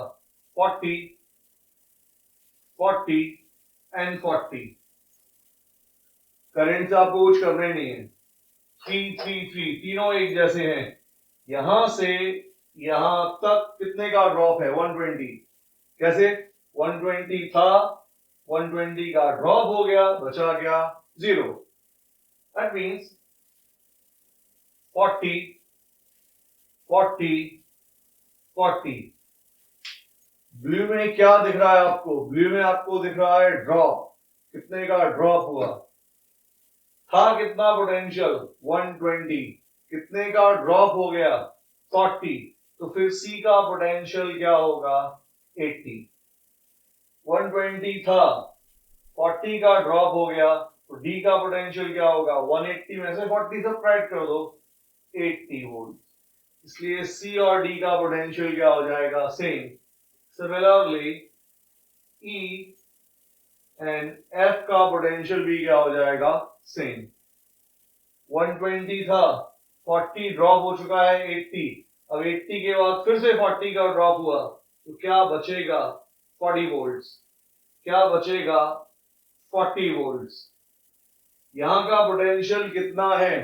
40 40 एंड 40. करंट से आपको कुछ करने नहीं है. 3 3 3 तीनों एक जैसे हैं. यहां से यहां तक कितने का ड्रॉप है 120. कैसे? 120 था, 120 का ड्रॉप हो गया, बचा क्या 0. That means 40 40 40. ब्लू में क्या दिख रहा है आपको? ब्लू में आपको दिख रहा है ड्रॉप. कितने का ड्रॉप हुआ? था कितना पोटेंशियल 120. कितने का ड्रॉप हो गया 40. तो फिर सी का पोटेंशियल क्या होगा 80. 120 था, 40 का ड्रॉप हो गया, तो डी का पोटेंशियल क्या होगा 180 में से 40 सब्ट्रैक्ट कर दो 80 वोल्ट. इसलिए सी और डी का पोटेंशियल क्या हो जाएगा same. Similarly E and F का पोटेंशियल भी क्या हो जाएगा सेम. 120 था, 40 ड्रॉप हो चुका है 80. अब 80 के बाद फिर से 40 का ड्रॉप हुआ तो क्या बचेगा 40 वोल्ट्स. क्या बचेगा 40 वोल्ट्स. यहां का पोटेंशियल कितना है?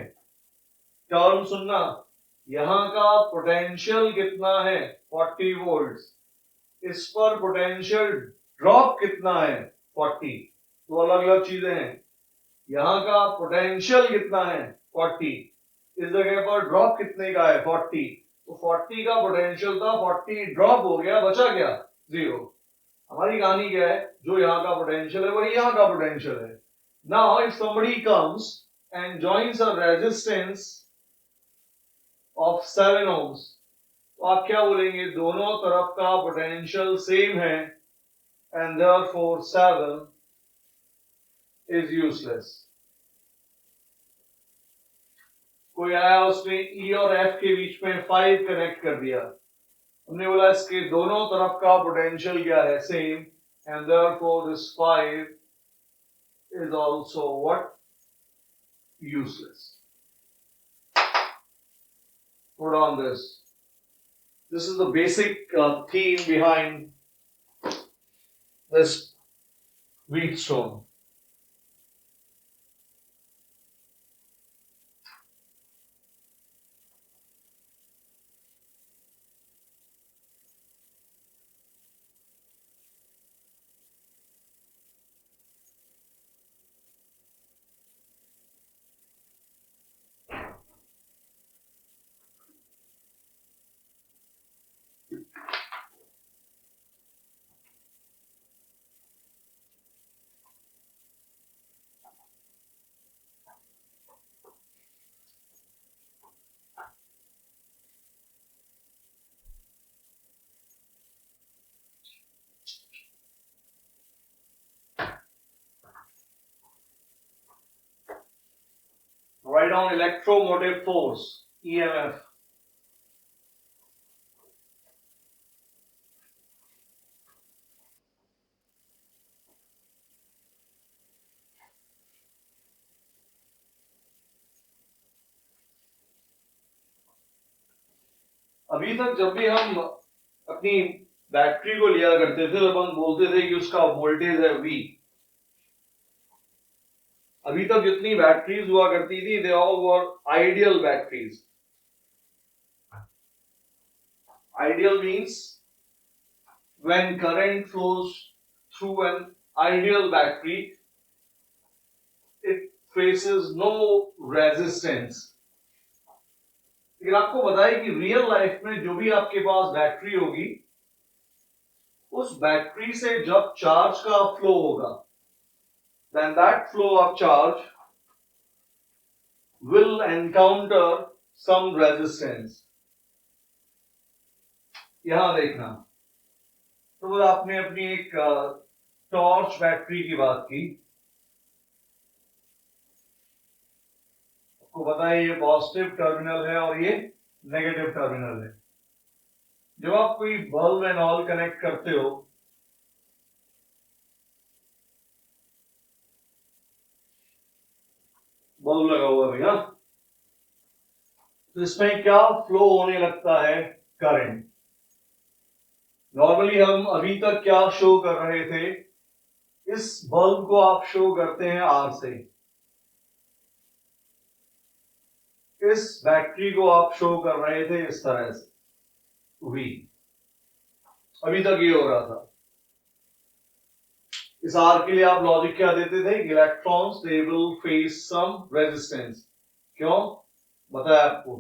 टर्म सुनना, यहां का पोटेंशियल कितना है 40 वोल्ट्स. इस पर पोटेंशियल ड्रॉप कितना है 40. तो अलग अलग चीजें हैं. यहां का पोटेंशियल कितना है 40, इस जगह पर ड्रॉप कितने का है 40. तो 40 का पोटेंशियल था, 40 ड्रॉप हो गया, बचा क्या 0. हमारी कहानी क्या है, जो यहाँ का पोटेंशियल है वही यहाँ का पोटेंशियल है. Now if somebody comes and joins a resistance of 7 ohms, तो आप क्या बोलेंगे? दोनों तरफ का पोटेंशियल सेम है and therefore 7 is useless. कोई आया उसने E और F के बीच में 5 कनेक्ट कर दिया. हमने बोला इसके दोनों तरफ का पोटेंशियल क्या है same and therefore this 5 is also what? Useless. Put on this. This is the basic theme behind this Wheatstone. Write down electromotive force, EMF. अभी तक जब भी हम अपनी बैटरी को लिया करते थे तो अपन बोलते थे कि उसका वोल्टेज है V। अभी तक जितनी बैटरीज हुआ करती थी they all were ideal batteries. Ideal means when current flows through an ideal battery it faces no resistance। लेकिन आपको बताए कि रियल लाइफ में जो भी आपके पास बैटरी होगी उस बैटरी से जब चार्ज का फ्लो होगा then that flow of charge will encounter some resistance। यहां देखना, तो आपने अपनी एक टॉर्च बैटरी की बात की, आपको पता है ये पॉजिटिव टर्मिनल है और ये नेगेटिव टर्मिनल है। जब आप कोई बल्ब एंड ऑल कनेक्ट करते हो बल्ब लगा हुआ है भैया, तो इसमें क्या फ्लो होने लगता है, करंट। नॉर्मली हम अभी तक क्या शो कर रहे थे, इस बल्ब को आप शो करते हैं R से, इस बैटरी को आप शो कर रहे थे इस तरह से V। अभी तक ये हो रहा था। इस R के लिए आप लॉजिक क्या देते थे, electrons they will face some resistance. क्यों बताया आपको,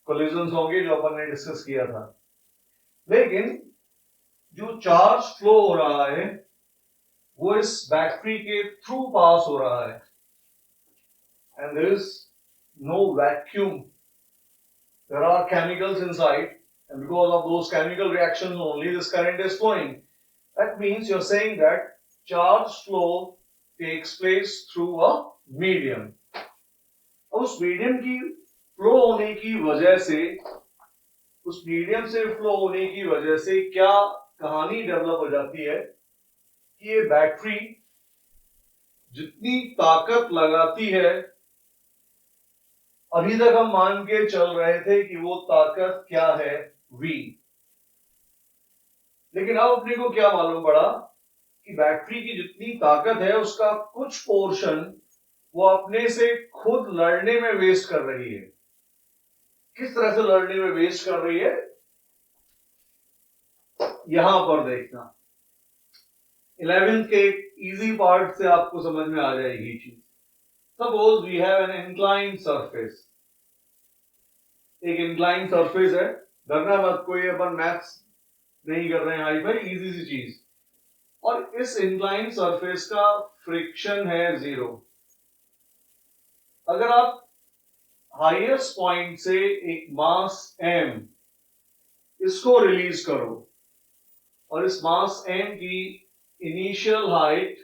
कोलिजन्स होंगे जो अपन ने डिस्कस किया था। लेकिन जो चार्ज फ्लो हो रहा है वो इस बैटरी के थ्रू पास हो रहा है and there is no vacuum, there are chemicals inside and because of those chemical reactions only this current is flowing। That means you're saying that charge flow takes place through a medium। उस medium की flow होने की वजह से, उस medium से flow होने की वजह से क्या कहानी डेवलप हो जाती है कि ये बैटरी जितनी ताकत लगाती है, अभी तक हम मान के चल रहे थे कि वो ताकत क्या है, V। लेकिन अब अपने को क्या मालूम पड़ा कि बैटरी की जितनी ताकत है उसका कुछ पोर्शन वो अपने से खुद लड़ने में वेस्ट कर रही है। किस तरह से लड़ने में वेस्ट कर रही है, यहां पर देखना। 11th के इजी पार्ट से आपको समझ में आ जाएगी चीज। Suppose we have an incline surface, एक इंक्लाइन सरफेस है, डरना मत, कोई अपन मैथ्स नहीं कर रहे हैं हाई फाई, इजी सी चीज। और इस इंक्लाइन सरफेस का फ्रिक्शन है 0। अगर आप हाईएस्ट पॉइंट से एक मास m इसको रिलीज करो और इस मास m की इनिशियल हाइट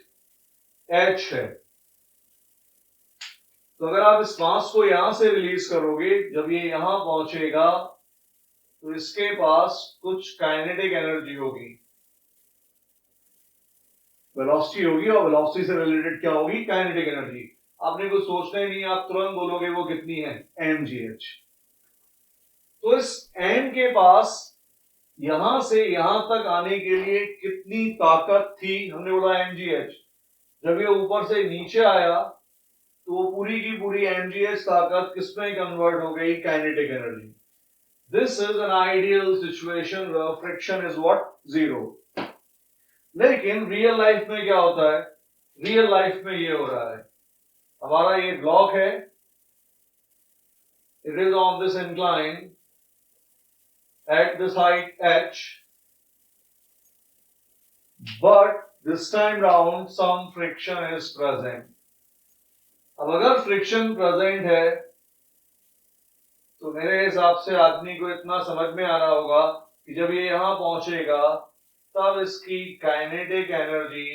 h है, तो अगर आप इस मास को यहां से रिलीज करोगे, जब ये यहां पहुंचेगा तो इसके पास कुछ काइनेटिक एनर्जी होगी, वेलोसिटी होगी, और वेलोसिटी से रिलेटेड क्या होगी, काइनेटिक एनर्जी। आपने कुछ सोचना ही नहीं, आप तुरंत बोलोगे वो कितनी है, mgh। तो इस m के पास यहां से यहां तक आने के लिए कितनी ताकत थी, हमने बोला mgh। जब ये ऊपर से नीचे आया तो वो पूरी की पूरी mgh ताकत किसमें कन्वर्ट हो गई, kinetic energy. This is an ideal situation where friction is what, zero. लेकिन रियल लाइफ में क्या होता है, रियल लाइफ में ये हो रहा है, हमारा ये ब्लॉक है, it is on this incline at this height h, but this time round some friction is present। अब अगर फ्रिक्शन प्रेजेंट है तो मेरे हिसाब से आदमी को इतना समझ में आ रहा होगा कि जब ये यहां पहुंचेगा तब इसकी kinetic energy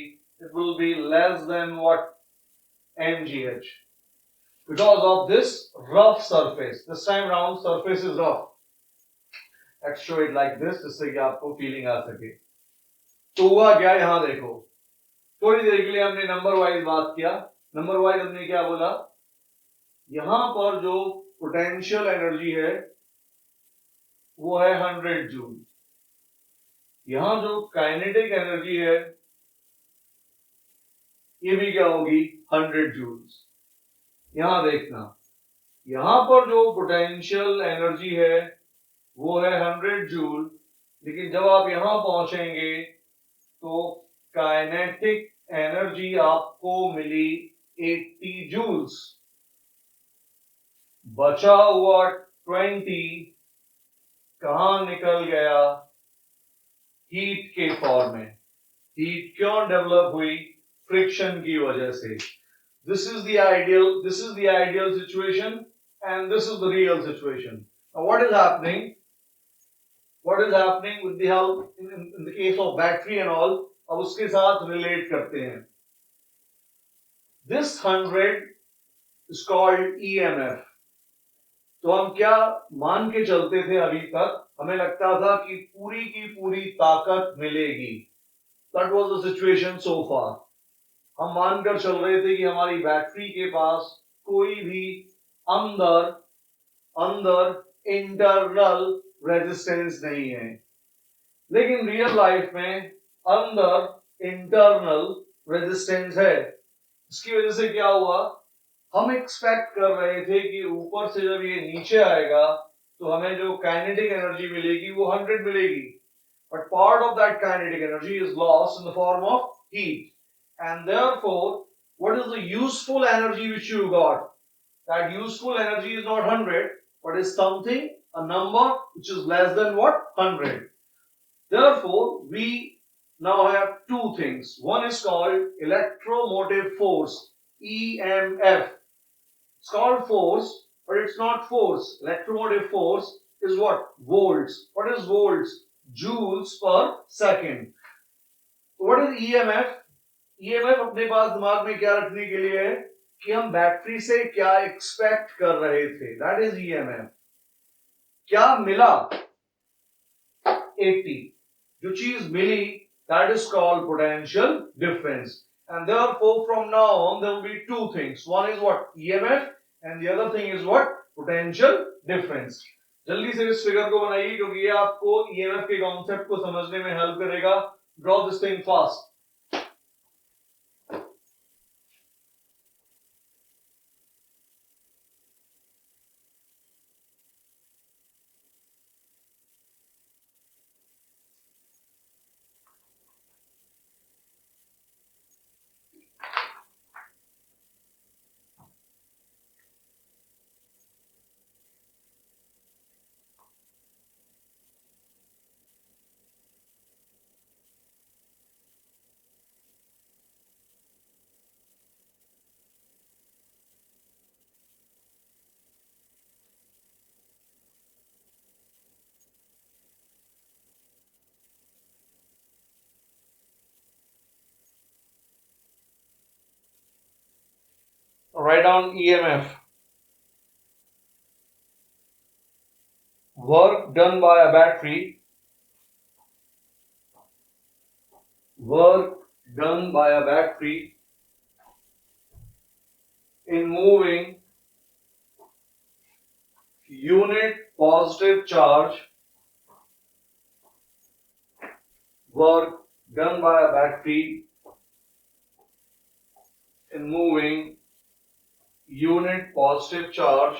it will be less than what, mgh, because of this rough surface। this time round surface is rough। let's show it like this जिससे कि आपको फीलिंग आ सके। तो हुआ क्या, यहां देखो, थोड़ी देर के लिए हमने नंबर वाइज बात किया। नंबर वाइज हमने क्या बोला, यहां पर जो पोटेंशियल एनर्जी है वो है 100 जूल, यहां जो काइनेटिक एनर्जी है ये भी क्या होगी, 100 जूल्स। यहां देखना, यहां पर जो पोटेंशियल एनर्जी है वो है 100 जूल, लेकिन जब आप यहां पहुंचेंगे तो काइनेटिक एनर्जी आपको मिली 80 जूल्स, बचा हुआ 20 कहां निकल गया, हीट के फॉर्म में। हीट क्यों डेवलप हुई, फ्रिक्शन की वजह से। This is the ideal situation and this is the real situation. Now what is happening, with the help in the case of battery and all, अब उसके साथ रिलेट करते हैं। This 100 is called EMF. तो हम क्या मान के चलते थे अभी तक, हमें लगता था कि पूरी की पूरी ताकत मिलेगी, that was the situation so far. हम मानकर चल रहे थे कि हमारी बैटरी के पास कोई भी अंदर इंटरनल रेजिस्टेंस नहीं है, लेकिन रियल लाइफ में अंदर इंटरनल रेजिस्टेंस है। इसकी वजह से क्या हुआ, हम एक्सपेक्ट कर रहे थे कि ऊपर से जब ये नीचे आएगा तो हमें जो काइनेटिक एनर्जी मिलेगी वो 100 मिलेगी, but part of that kinetic energy is lost in the form of heat, and therefore what is the useful energy which you got, that useful energy is not 100 but is something, a number which is less than what, 100। therefore we now have two things, one is called electromotive force, EMF। It's called force, but it's not force. Electromotive force is what? Volts. What is volts? Joules per second। What is EMF? EMF अपने पास दिमाग में क्या रखने के लिए है कि हम बैटरी से क्या एक्सपेक्ट कर रहे थे, दैट इज EMF। क्या मिला, 80, जो चीज मिली that is called potential difference. and therefore from now on there will be two things, one is what, EMF, and the other thing is what, potential difference। जल्दी से इस फिगर को बनाइए क्योंकि ये आपको EMF के कॉन्सेप्ट को समझने में हेल्प करेगा। Draw this thing fast. Write down EMF, work done by a battery, in moving unit positive charge, work done by a battery in moving unit positive charge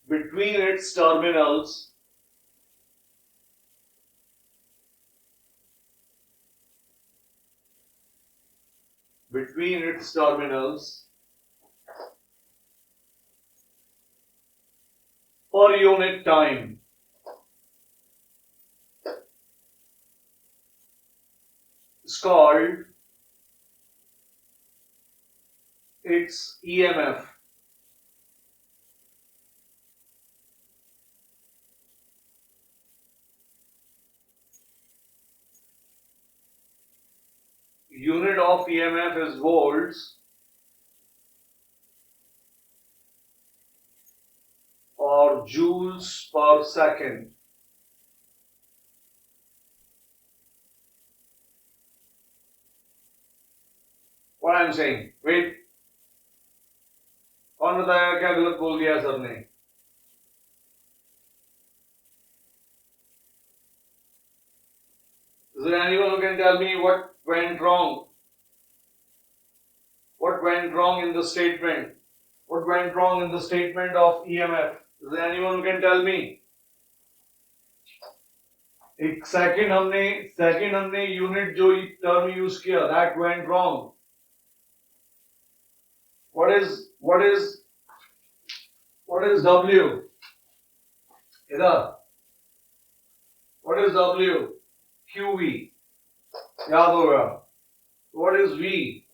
between its terminals per unit time is called its EMF. Unit of EMF is volts or joules per second. What I am saying? Wait, कौन बताया क्या गलत बोल दिया sir ने? Is there anyone who can tell me what went wrong? What went wrong in the statement? What went wrong in the statement of EMF? Is there anyone who can tell me? एक second हमने unit जो term use किया, that went wrong. What is W? इधर what is W? QV याद होगा. What is V?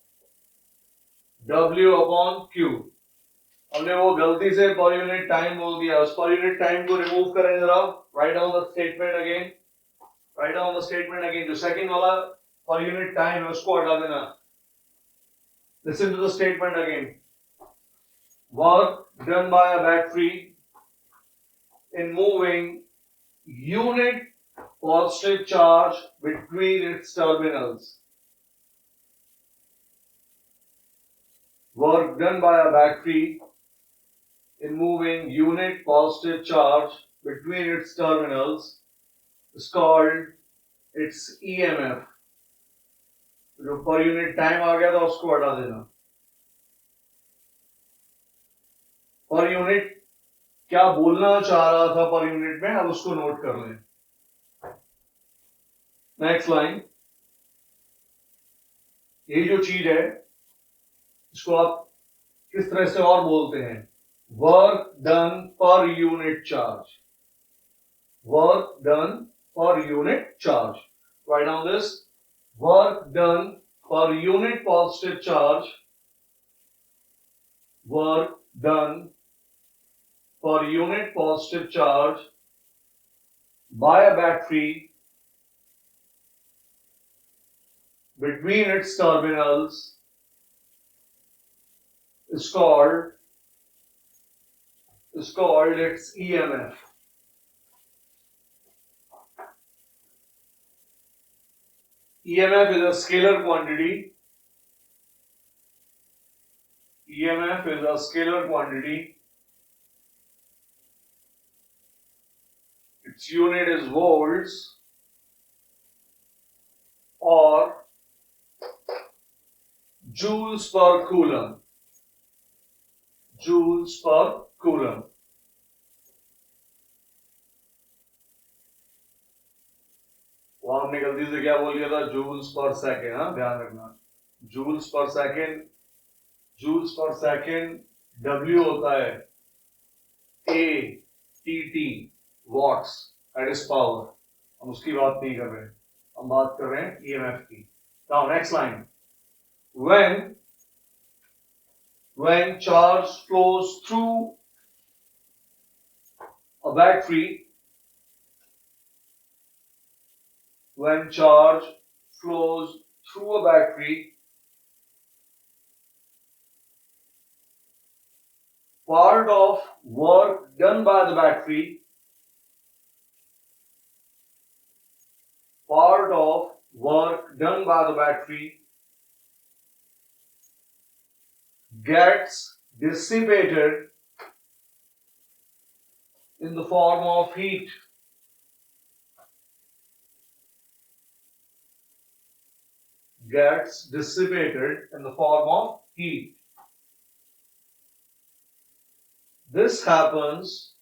W upon Q. हमने वो गलती से पर यूनिट टाइम बोल दिया. उस पर यूनिट टाइम को रिमूव करें जरा. Write down the statement again. Write down the statement again. जो सेकंड वाला पर यूनिट टाइम है उसको हटा देना. Listen to the statement again. Work done by a battery in moving unit positive charge between its terminals. Work done by a battery in moving unit positive charge between its terminals is called its EMF. जो per unit time आ गया था उसको हटा देना. Per unit क्या बोलना चाह रहा था पर यूनिट में, अब उसको नोट कर लें. Next line. ये जो चीज है इसको आप किस तरह से और बोलते हैं? Work done per unit charge. Work done per unit charge. Write down this. Work done per unit positive charge. Work done per unit positive charge by a battery between its terminals is called its EMF. EMF is a scalar quantity. EMF is a scalar quantity. Its unit is volts or joules per coulomb. Joules per coulomb. वहां हमने गलती से क्या बोल दिया था? Joules per second. हाँ, ध्यान रखना. Joules per second. Joules per second W होता है ATT watts. That is power. हम उसकी बात नहीं कर रहे, हम बात कर रहे हैं EMF की. Now next line. when charge flows through a battery, when charge flows through a battery, part of work done by the battery, gets dissipated in the form of heat. gets dissipated in the form of heat. This happens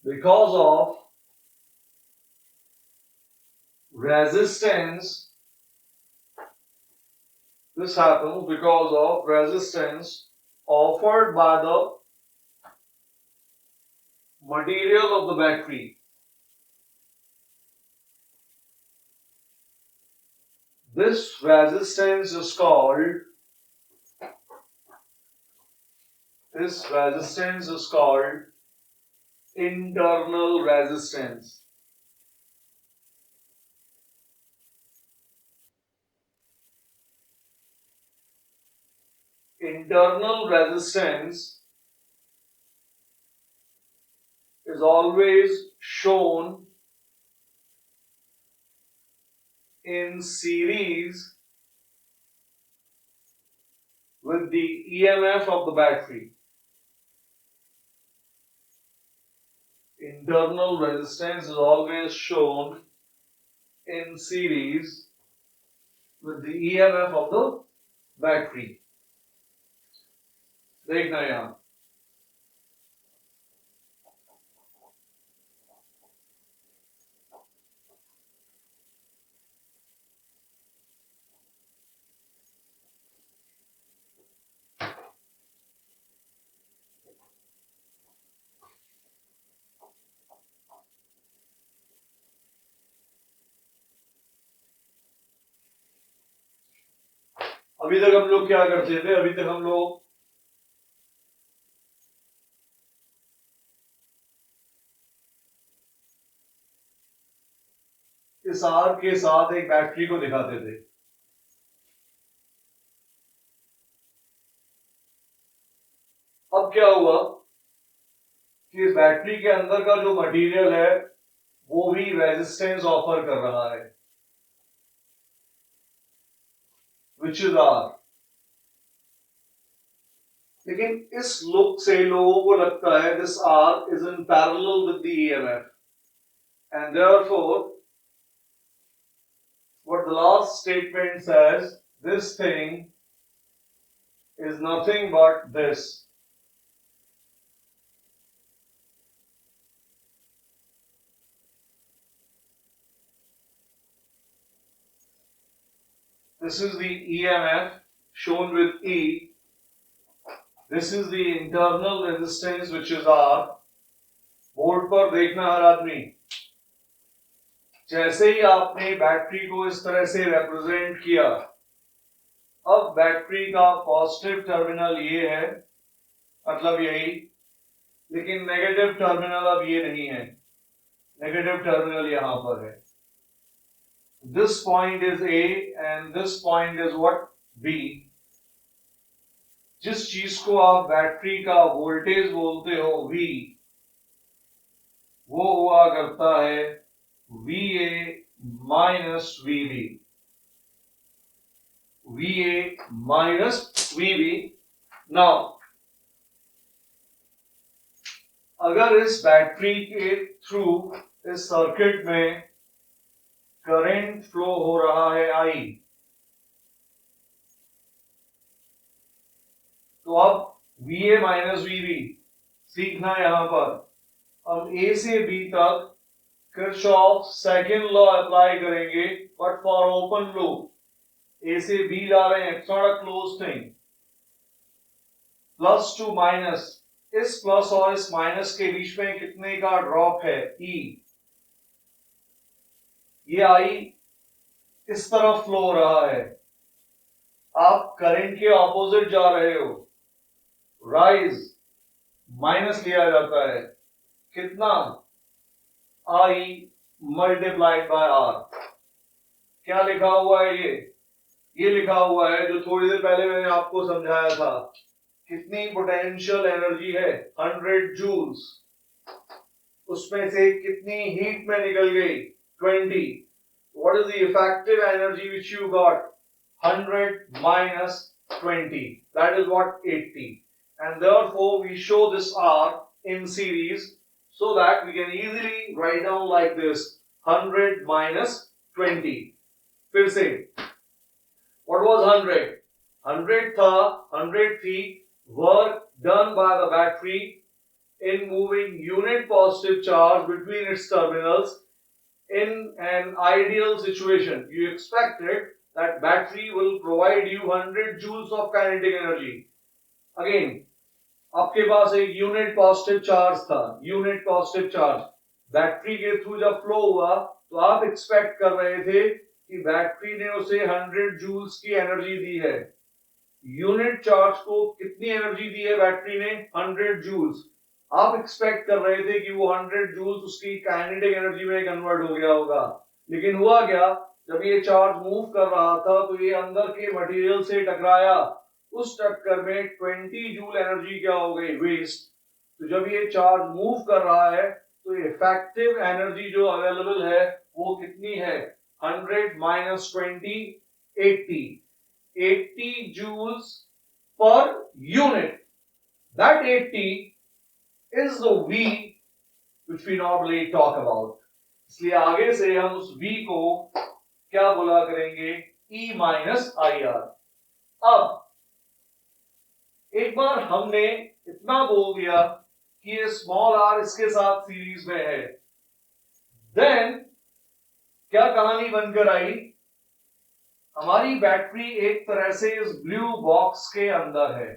because of resistance. This happens because of resistance offered by the material of the battery. This resistance is called internal resistance. Internal resistance is always shown in series with the EMF of the battery. Internal resistance is always shown in series with the EMF of the battery. देखना यहाँ अभी तक हम लोग क्या करते थे? अभी तक हम लोग इस आर के साथ एक बैटरी को दिखाते थे. अब क्या हुआ कि इस बैटरी के अंदर का जो मटेरियल है वो भी रेजिस्टेंस ऑफर कर रहा है, विच इज आर. लेकिन इस लुक से लोगों को लगता है this R is in parallel with the EMF and therefore what the last statement says, this thing is nothing but this. This is the EMF shown with E. This is the internal resistance which is R. Board पर देखना हर आदमी. जैसे ही आपने battery को इस तरह से represent किया, अब बैटरी का पॉजिटिव टर्मिनल ये है, मतलब यही, लेकिन नेगेटिव टर्मिनल अब ये नहीं है, नेगेटिव टर्मिनल यहां पर है. This point is A and this point is what? B. जिस चीज को आप बैटरी का वोल्टेज बोलते हो V, वो हुआ करता है VA minus VB. VA minus VB. Now, अगर इस बैटरी के थ्रू इस सर्किट में करंट फ्लो हो रहा है I, तो अब VA minus VB सीखना यहां पर. अब A से B तक किरचॉफ सेकंड लॉ अप्लाई करेंगे, बट फॉर ओपन लूप. ए से बी जा रहे हैं, it's not a close thing. Plus two minus, इस प्लस और इस माइनस के बीच में कितने का ड्रॉप है? ई. ये आई इस तरफ फ्लो हो रहा है, आप करंट के ऑपोजिट जा रहे हो, राइज माइनस लिया जाता है. कितना? I multiplied by R. क्या लिखा हुआ है? ये लिखा हुआ है जो थोड़ी देर पहले मैंने आपको समझाया था. कितनी पोटेंशियल एनर्जी है? 100 जूल्स. उसमें से कितनी हीट में निकल गई? 20. What is the effective energy which you got? 100 minus 20. That is what? 80. And therefore we show this R in series, so that we can easily write down like this: 100 minus 20. फिर से what was 100? 100 था, 100 थी, work done by the battery in moving unit positive charge between its terminals. In an ideal situation, you expected that battery will provide you 100 joules of kinetic energy. Again, आपके पास एक unit positive charge था, unit positive charge battery के through जब flow हुआ तो आप expect कर रहे थे कि बैटरी ने उसे 100 जूल्स की एनर्जी दी है। यूनिट चार्ज को कितनी एनर्जी दी है बैटरी ने? 100 जूल्स। आप एक्सपेक्ट कर रहे थे कि वो 100 जूल्स उसकी काइनेटिक एनर्जी में कन्वर्ट हो गया होगा, लेकिन हुआ क्या? जब ये चार्ज मूव कर रहा था तो ये अंदर के मटेरियल से टकराया, उस टक्कर में 20 जूल एनर्जी क्या हो गई? वेस्ट। तो जब ये चार्ज मूव कर रहा है तो इफेक्टिव एनर्जी जो अवेलेबल है वो कितनी है? 100 minus 20, 80 joules per unit. That 80 is the V which we normally talk about. इसलिए आगे से हम उस V को क्या बोला करेंगे? E minus IR। अब एक बार हमने इतना बोल दिया कि ये स्मॉल r इसके साथ सीरीज में है, देन क्या कहानी बनकर आई? हमारी बैटरी एक तरह से इस ब्लू बॉक्स के अंदर है।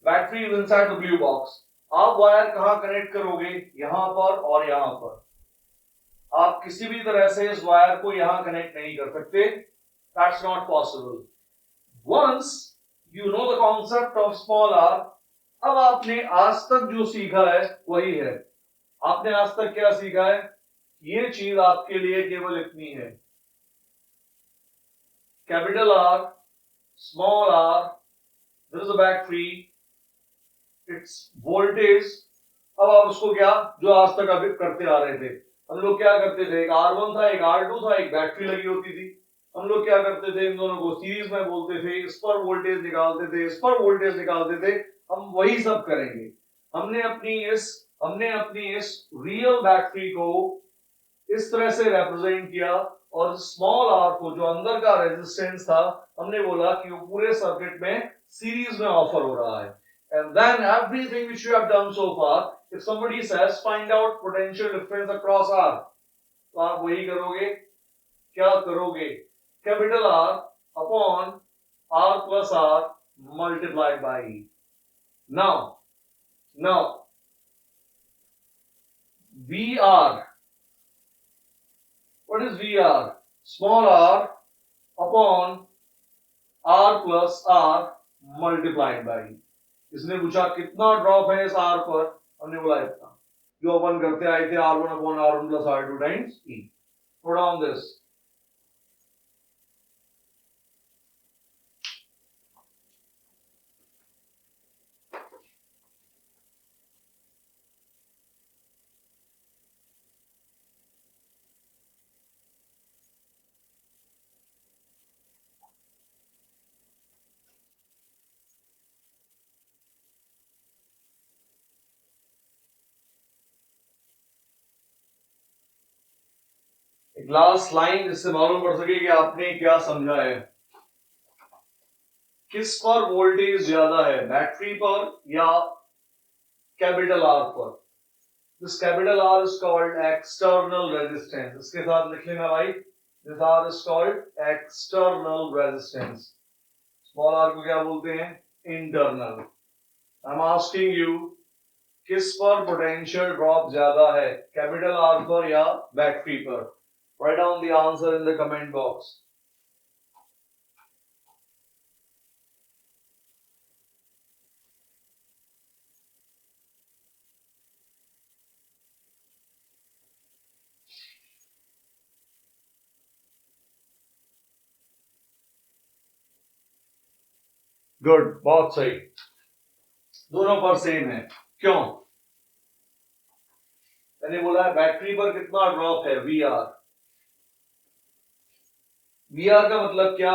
Battery is inside the blue box. आप वायर कहां कनेक्ट करोगे? यहां पर और यहां पर। आप किसी भी तरह से इस वायर को यहां कनेक्ट नहीं कर सकते, that's not possible. Once you know the concept of small R, अब आपने आज तक जो सीखा है वही है। आपने आज तक क्या सीखा है? ये चीज आपके लिए केवल इतनी है, capital R, small r, there is a battery, its voltage। अब आप उसको क्या, जो आज तक अभी करते आ रहे थे, हम लोग क्या करते थे? एक R1 था, एक R2 था, एक बैटरी लगी होती थी। हम लोग क्या करते थे? इन दोनों को सीरीज में बोलते थे, इस पर वोल्टेज निकालते थे, इस पर वोल्टेज निकालते थे। हम वही सब करेंगे। हमने अपनी इस रियल बैटरी को इस तरह से रिप्रेजेंट किया और स्मॉल आर को, जो अंदर का रेजिस्टेंस था, हमने बोला कि वो पूरे सर्किट में सीरीज में ऑफर हो रहा है। And then everything which you have done so far, if somebody says find out potential difference across R, तो आप वही करोगे। क्या करोगे? Capital R upon R plus R multiplied by E. Now VR, what is VR? Small r upon R plus R multiplied by E. इसने पूछा कितना drop है इस R पर, हमने बोला इतना। जो अपन करते आए थे R1 upon R1 plus R2 times E. Put on this. एक लास्ट लाइन जिससे मालूम पड़ सके कि आपने क्या समझा है। किस पर वोल्टेज ज्यादा है, बैटरी पर या कैपिटल आर पर? This capital R is called external resistance. इसके साथ लिख लेना भाई, this R is called external resistance. Small R को क्या बोलते हैं? Internal. I am asking you, किस पर पोटेंशियल ड्रॉप ज्यादा है, कैपिटल आर पर या बैटरी पर? Write down the answer in the comment box. Good, बहुत सही। दोनों पर सेम है। क्यों? मैंने बोला बैटरी पर कितना ड्रॉप है? VR। VR का मतलब क्या?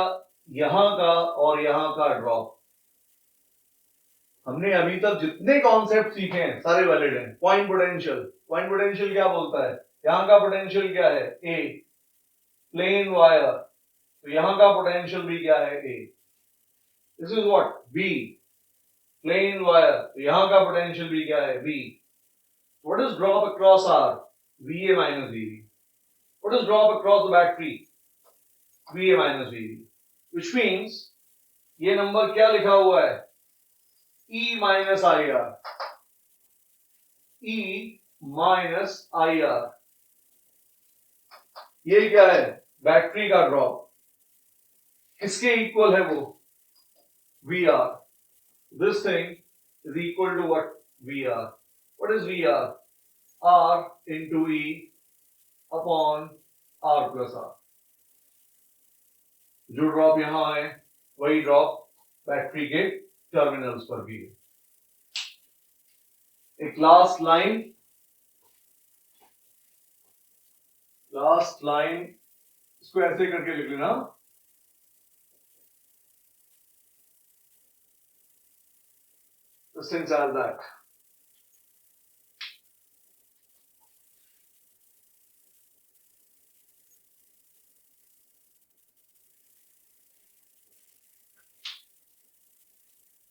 यहां का और यहां का ड्रॉप। हमने अभी तक जितने कॉन्सेप्ट सीखे हैं सारे वैलिड हैं। पॉइंट पोटेंशियल क्या बोलता है? यहां का पोटेंशियल क्या है A, प्लेन वायर, तो यहां का पोटेंशियल भी क्या है A. This is what B, plain wire, तो यहां का पोटेंशियल भी क्या है B. What is drop across R? VA minus VB. What is drop across the battery? VA minus VB. Which means ये नंबर क्या लिखा हुआ है E minus IR. E minus IR. ये क्या है बैटरी का ड्रॉप, किसके इक्वल है वो VR. This thing is equal to what VR. What is VR? R into E upon R plus R. जो ड्रॉप यहां है वही ड्रॉप बैटरी के टर्मिनल्स पर भी है. एक लास्ट लाइन इसको ऐसे करके लिख लेना. Since as that.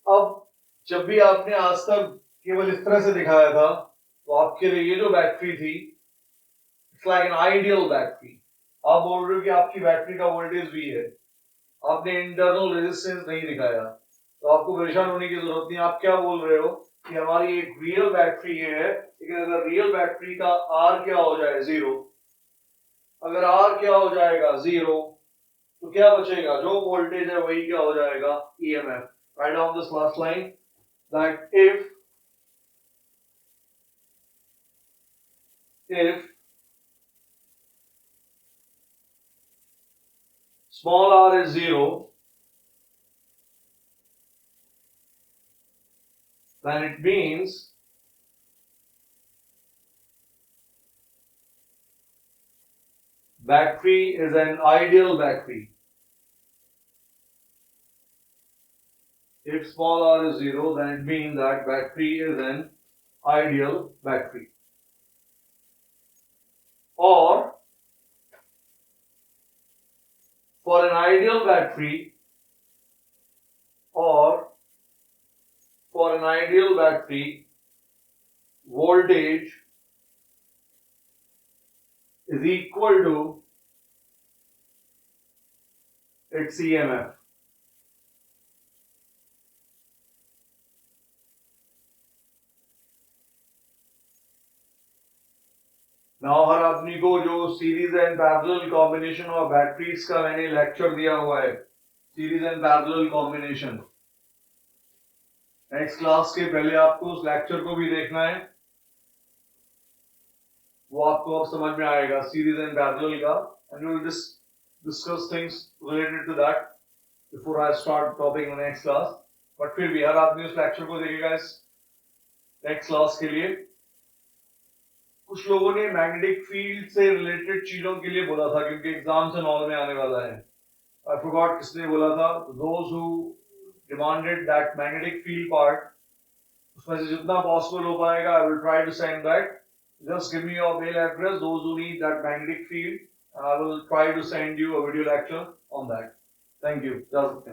अब जब भी आपने आज तक केवल इस तरह से दिखाया था तो आपके लिए ये जो बैटरी थी it's like an ideal battery. आप बोल रहे हो कि आपकी बैटरी का वोल्टेज भी है, आपने इंटरनल रेजिस्टेंस नहीं दिखाया, तो आपको परेशान होने की जरूरत नहीं. आप क्या बोल रहे हो कि हमारी एक रियल बैटरी है, लेकिन अगर रियल बैटरी का आर क्या हो जाए जीरो, अगर आर क्या हो जाएगा जीरो तो क्या बचेगा, जो वोल्टेज है वही क्या हो जाएगा EMF. Write down this last line that if small r is zero, then it means battery is an ideal battery. If small r is zero, then it means that battery is an ideal battery. Or for an ideal battery, voltage is equal to its EMF. Now हर आदमी को जो series and parallel combination of batteries का मैंने lecture दिया हुआ है, series and parallel combination, next class के पहले आपको उस लेक्चर को भी देखना है, वो आपको अब समझ में आएगा सीरीज एंड पैरेलल का, and we will discuss things related to that before I start topic in next class. But फिर भी हर आदमी उस लेक्चर को देखेगा इस नेक्स्ट क्लास के लिए. कुछ लोगों ने मैग्नेटिक फील्ड से रिलेटेड चीजों के लिए बोला था क्योंकि एग्जाम्स एंड ऑल में आने वाला है. आई फॉरगॉट किसने बोला था. Those who demanded that magnetic field part, उसमें से जितना पॉसिबल हो पाएगा I will try to send that. Just give me your mail address, those who need that magnetic field, and I will try to send you a video lecture on that. Thank you. Just